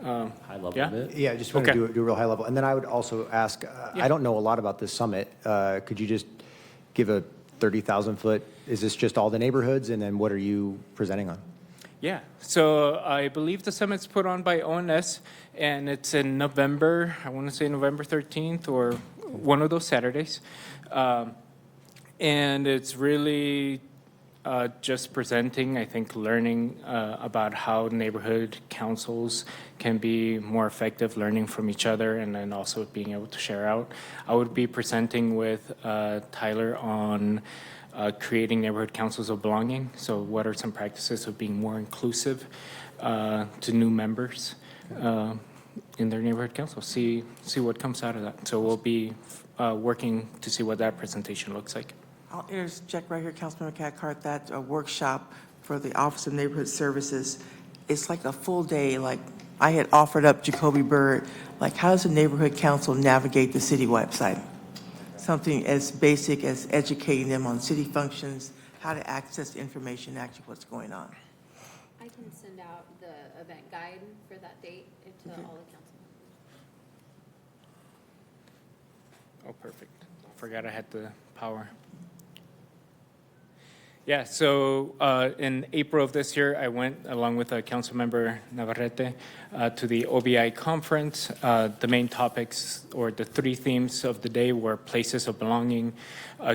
[SPEAKER 6] High level
[SPEAKER 16] yeah?
[SPEAKER 6] of it?
[SPEAKER 1] Yeah, just want to do a real high level. And then I would also ask, I don't know a lot about this summit. Could you just give a 30,000-foot, is this just all the neighborhoods, and then what are you presenting on?
[SPEAKER 16] Yeah, so I believe the summit's put on by ONS, and it's in November, I want to say November 13th or one of those Saturdays. And it's really just presenting, I think, learning about how neighborhood councils can be more effective, learning from each other, and then also being able to share out. I would be presenting with Tyler on creating neighborhood councils of belonging. So what are some practices of being more inclusive to new members in their neighborhood council? See what comes out of that. So we'll be working to see what that presentation looks like.
[SPEAKER 8] I'll interject right here, Councilmember Cathcart, that workshop for the Office of Neighborhood Services, it's like a full day. Like I had offered up Jacoby Bird, like how does a neighborhood council navigate the city website? Something as basic as educating them on city functions, how to access information, actually what's going on.
[SPEAKER 10] I can send out the event guide for that date to all the council members.
[SPEAKER 16] Oh, perfect. Forgot I had the power. Yeah, so in April of this year, I went along with Councilmember Navarrete to the OBI conference. The main topics or the three themes of the day were places of belonging,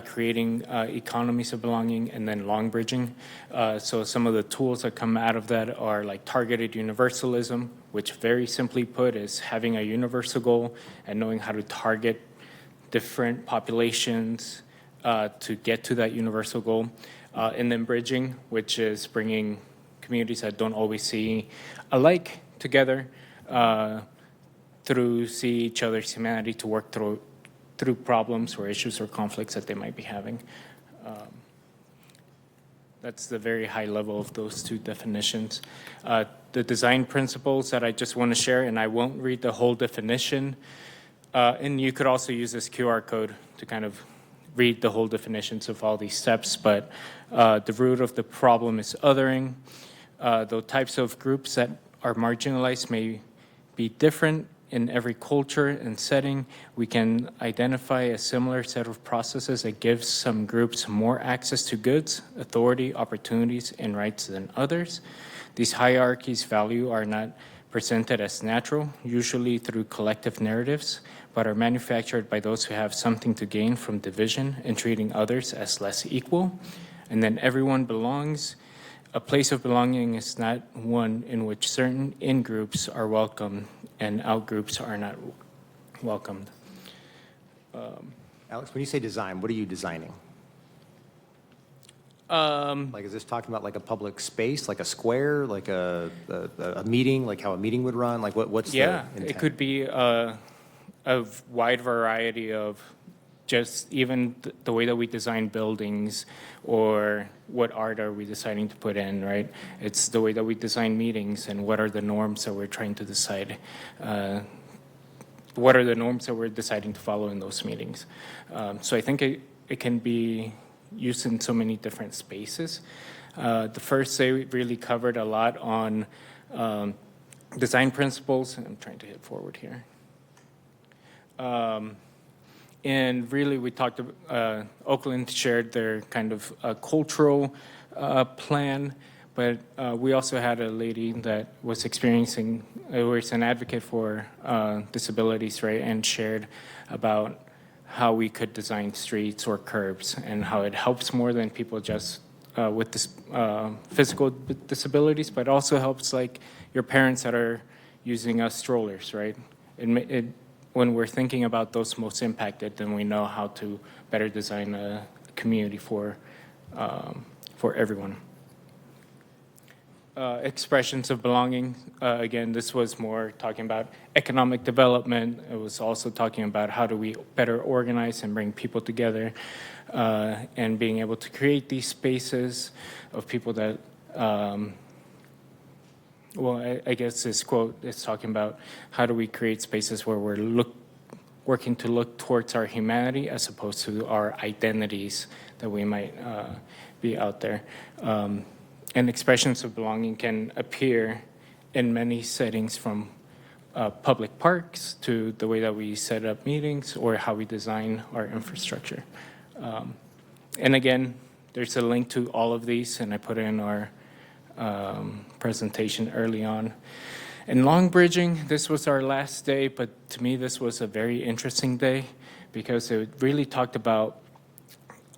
[SPEAKER 16] creating economies of belonging, and then long bridging. So some of the tools that come out of that are like targeted universalism, which very simply put is having a universal goal and knowing how to target different populations to get to that universal goal. And then bridging, which is bringing communities that don't always see alike together through see each other's humanity to work through problems or issues or conflicts that they might be having. That's the very high level of those two definitions. The design principles that I just want to share, and I won't read the whole definition, and you could also use this QR code to kind of read the whole definitions of all these steps, but the root of the problem is othering. The types of groups that are marginalized may be different in every culture and setting. We can identify a similar set of processes that gives some groups more access to goods, authority, opportunities, and rights than others. These hierarchies value are not presented as natural, usually through collective narratives, but are manufactured by those who have something to gain from division and treating others as less equal. And then everyone belongs. A place of belonging is not one in which certain in-groups are welcomed and out-groups are not welcomed.
[SPEAKER 1] Alex, when you say design, what are you designing? Like, is this talking about like a public space, like a square, like a meeting, like how a meeting would run? Like what's the intent?
[SPEAKER 16] It could be a wide variety of just even the way that we design buildings or what art are we deciding to put in, right? It's the way that we design meetings and what are the norms that we're trying to decide. What are the norms that we're deciding to follow in those meetings? So I think it can be used in so many different spaces. The first day we really covered a lot on design principles. I'm trying to hit forward here. And really we talked, Oakland shared their kind of cultural plan, but we also had a lady that was experiencing, was an advocate for disabilities, right, and shared about how we could design streets or curbs and how it helps more than people just with this, physical disabilities, but also helps like your parents that are using strollers, right? When we're thinking about those most impacted, then we know how to better design a community for everyone. Expressions of belonging, again, this was more talking about economic development. It was also talking about how do we better organize and bring people together and being able to create these spaces of people that, well, I guess this quote is talking about how do we create spaces where we're working to look towards our humanity as opposed to our identities that we might be out there. And expressions of belonging can appear in many settings, from public parks to the way that we set up meetings or how we design our infrastructure. And again, there's a link to all of these, and I put it in our presentation early on. In long bridging, this was our last day, but to me this was a very interesting day because it really talked about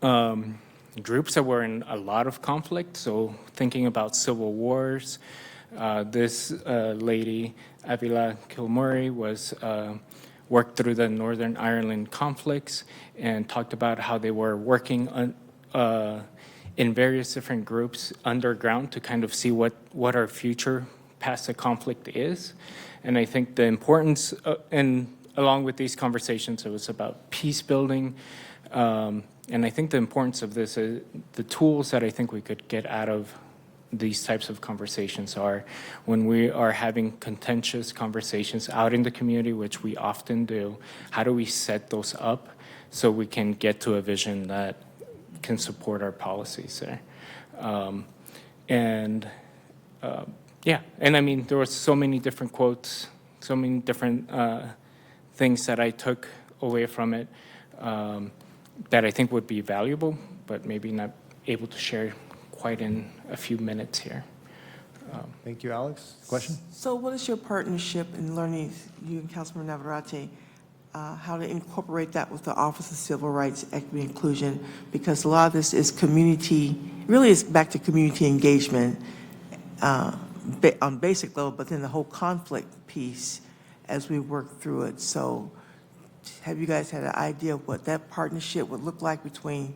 [SPEAKER 16] groups that were in a lot of conflict. So thinking about civil wars, this lady, Avila Kilmurray, was worked through the Northern Ireland conflicts and talked about how they were working on in various different groups underground to kind of see what our future past the conflict is. And I think the importance, and along with these conversations, it was about peace building. And I think the importance of this, is the tools that I think we could get out of these types of conversations are when we are having contentious conversations out in the community, which we often do, how do we set those up so we can get to a vision that can support our policies there. Yeah, and I mean, there were so many different quotes, so many different things that I took away from it that I think would be valuable, but maybe not able to share quite in a few minutes here.
[SPEAKER 1] Thank you, Alex. Question?
[SPEAKER 8] So what is your partnership in learning, you and Councilman Navarrete, how to incorporate that with the Office of Civil Rights, Equity, and Inclusion? Because a lot of this is community, really it's back to community engagement on basic level, but then the whole conflict piece as we work through it. So have you guys had an idea of what that partnership would look like between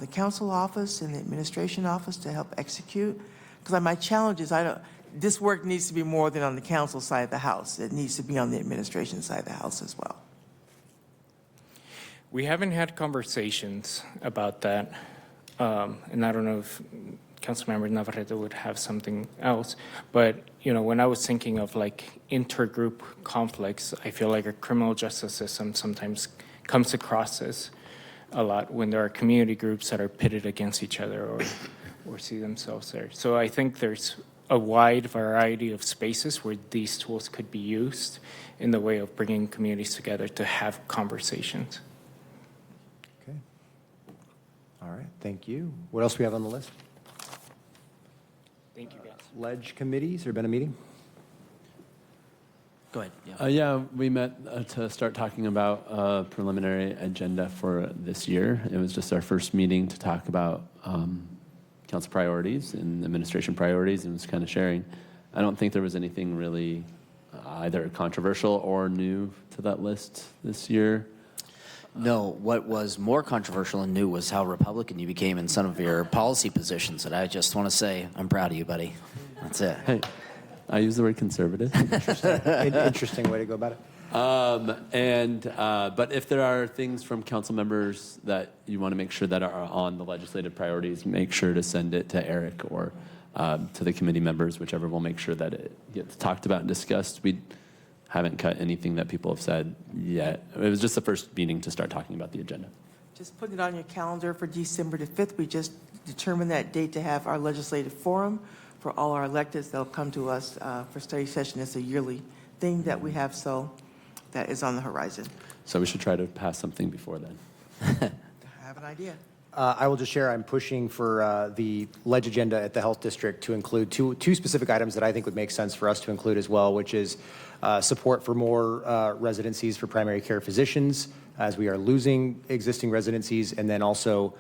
[SPEAKER 8] the council office and the administration office to help execute? Because my challenge is this work needs to be more than on the council side of the house. It needs to be on the administration side of the house as well.
[SPEAKER 16] We haven't had conversations about that, and I don't know if Councilmember Navarrete would have something else, but when I was thinking of like intergroup conflicts, I feel like our criminal justice system sometimes comes across as a lot when there are community groups that are pitted against each other or see themselves there. So I think there's a wide variety of spaces where these tools could be used in the way of bringing communities together to have conversations.
[SPEAKER 1] Okay. All right, thank you. What else do we have on the list?
[SPEAKER 16] Thank you, guys.
[SPEAKER 1] Ledge committees, there been a meeting?
[SPEAKER 3] Go ahead.
[SPEAKER 6] Yeah, we met to start talking about a preliminary agenda for this year. It was just our first meeting to talk about council priorities and administration priorities, and was kind of sharing. I don't think there was anything really either controversial or new to that list this year.
[SPEAKER 3] No, what was more controversial and new was how Republican you became in some of your policy positions. And I just want to say, I'm proud of you, buddy. That's it.
[SPEAKER 6] Hey, I use the word conservative.
[SPEAKER 1] Interesting way to go about it.
[SPEAKER 6] But if there are things from council members that you want to make sure that are on the legislative priorities, make sure to send it to Eric or to the committee members, whichever will make sure that it gets talked about and discussed. We haven't cut anything that people have said yet. It was just the first meeting to start talking about the agenda.
[SPEAKER 8] Just put it on your calendar for December the 5th. We just determined that date to have our legislative forum for all our electeds. They'll come to us for study session. It's a yearly thing that we have, so that is on the horizon.
[SPEAKER 6] So we should try to pass something before then.
[SPEAKER 8] I have an idea.
[SPEAKER 1] I will just share, I'm pushing for the ledge agenda at the Health District to include two specific items that I think would make sense for us to include as well, which is support for more residencies for primary care physicians as we are losing existing residencies, and then also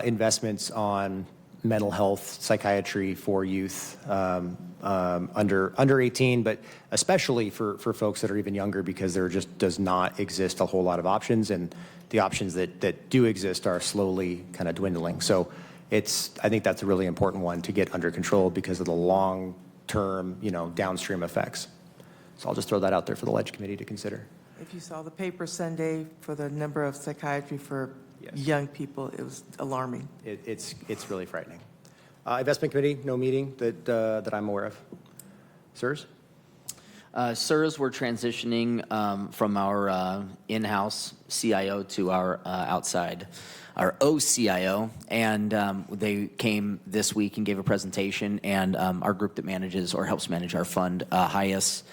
[SPEAKER 1] investments on mental health, psychiatry for youth under 18, but especially for folks that are even younger, because there just does not exist a whole lot of options, and the options that do exist are slowly kind of dwindling. So I think that's a really important one to get under control because of the long-term, downstream effects. So I'll just throw that out there for the Ledge Committee to consider.
[SPEAKER 8] If you saw the paper Sunday for the number of psychiatry for young people, it was alarming.
[SPEAKER 1] It's really frightening. Investment Committee, no meeting that I'm aware of. Sirs?
[SPEAKER 3] Sirs, we're transitioning from our in-house CIO to our outside, our OCIO, and they came this week and gave a presentation, and our group that manages or helps manage our fund, HIAS,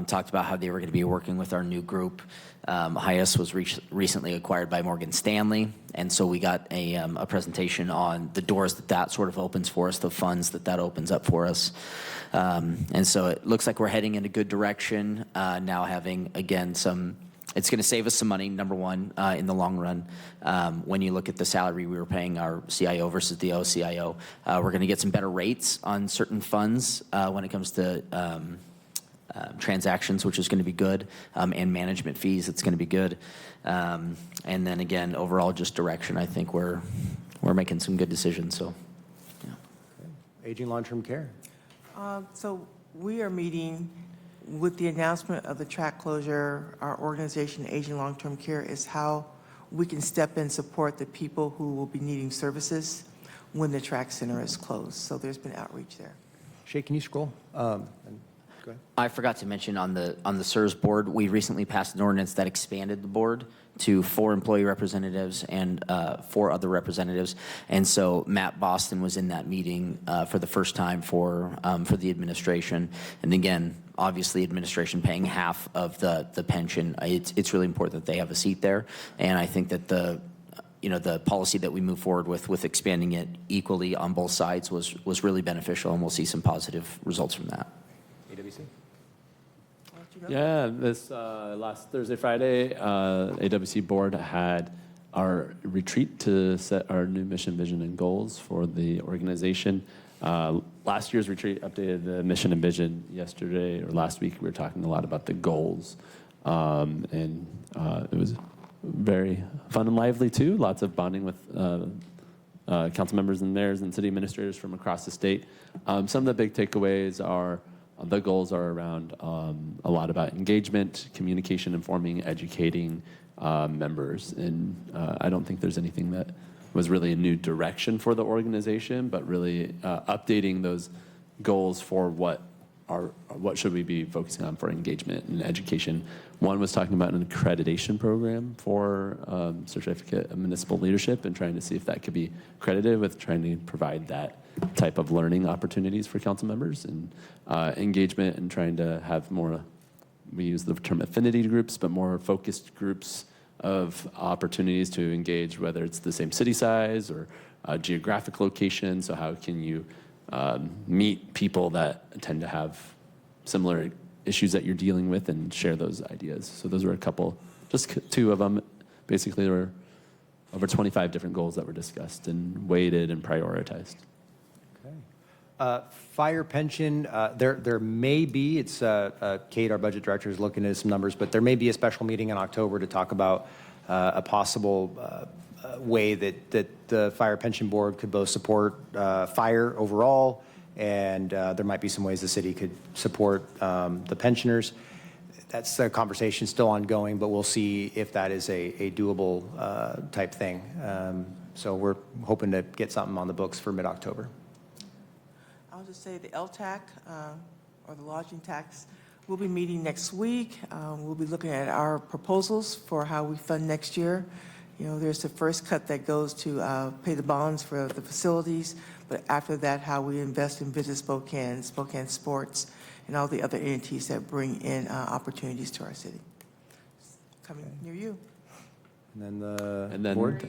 [SPEAKER 3] talked about how they were going to be working with our new group. HIAS was recently acquired by Morgan Stanley, and so we got a presentation on the doors that sort of opens for us, the funds that opens up for us. And so it looks like we're heading in a good direction, now having, again, it's going to save us some money, number one, in the long run. When you look at the salary we were paying our CIO versus the OCIO, we're going to get some better rates on certain funds when it comes to transactions, which is going to be good, and management fees, it's going to be good. And then again, overall, just direction, I think we're making some good decisions. So, yeah.
[SPEAKER 1] Aging long-term care.
[SPEAKER 8] So we are meeting with the announcement of the track closure. Our organization, Aging Long-Term Care, is how we can step in, support the people who will be needing services when the track center is closed. So there's been outreach there.
[SPEAKER 1] Shay, can you scroll? Go ahead.
[SPEAKER 3] I forgot to mention on the CSRS board, we recently passed an ordinance that expanded the board to 4 employee representatives and 4 other representatives. And so Matt Boston was in that meeting for the first time for the administration. And again, obviously administration paying half of the pension. It's really important that they have a seat there. And I think that the policy that we move forward with expanding it equally on both sides was really beneficial, and we'll see some positive results from that.
[SPEAKER 1] AWC?
[SPEAKER 6] Yeah, this last Thursday, Friday, AWC board had our retreat to set our new mission, vision, and goals for the organization. Last year's retreat updated the mission and vision. Yesterday or last week, we were talking a lot about the goals, and it was very fun and lively too. Lots of bonding with council members and mayors and city administrators from across the state. Some of the big takeaways are the goals are around a lot about engagement, communication, informing, educating members. And I don't think there's anything that was really a new direction for the organization, but really updating those goals for what should we be focusing on for engagement and education. One was talking about an accreditation program for certificate of municipal leadership and trying to see if that could be accredited, with trying to provide that type of learning opportunities for council members, and engagement and trying to have more, we use the term affinity groups, but more focused groups of opportunities to engage, whether it's the same city size or geographic location. So how can you meet people that tend to have similar issues that you're dealing with and share those ideas? So those were a couple, just two of them. Basically, there were over 25 different goals that were discussed and weighted and prioritized.
[SPEAKER 1] Fire pension, there may be, it's Kate, our budget director, is looking at some numbers, but there may be a special meeting in October to talk about a possible way that the fire pension board could both support fire overall, and there might be some ways the city could support the pensioners. That's a conversation still ongoing, but we'll see if that is a doable type thing. So we're hoping to get something on the books for mid-October.
[SPEAKER 8] I'll just say the LTAC, or the lodging tax, we'll be meeting next week. We'll be looking at our proposals for how we fund next year. You know, there's the first cut that goes to pay the bonds for the facilities, but after that, how we invest in Visit Spokane, Spokane Sports, and all the other entities that bring in opportunities to our city. Coming near you.
[SPEAKER 1] And then
[SPEAKER 6] And then
[SPEAKER 1] board?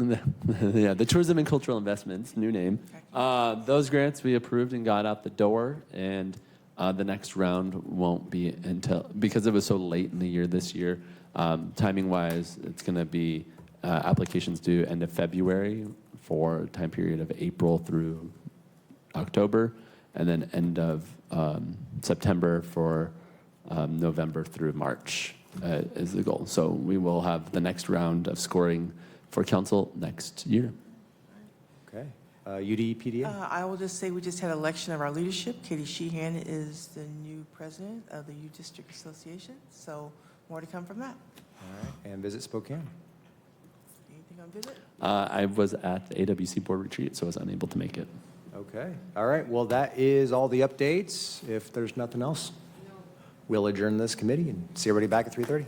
[SPEAKER 6] yeah, the tourism and cultural investments, new name. Those grants we approved and got out the door, and the next round won't be until, because it was so late in the year this year, timing wise, it's going to be applications due end of February for a time period of April through October, and then end of September for November through March is the goal. So we will have the next round of scoring for council next year.
[SPEAKER 1] Okay. UDPDA?
[SPEAKER 8] I will just say we just had an election of our leadership. Katie Sheehan is the new president of the U District Association, so more to come from that.
[SPEAKER 1] All right. And Visit Spokane?
[SPEAKER 8] Anything on Visit?
[SPEAKER 6] I was at the AWC board retreat, so I was unable to make it.
[SPEAKER 1] Okay. All right. Well, that is all the updates. If there's nothing else, we'll adjourn this committee and see everybody back at 3:30.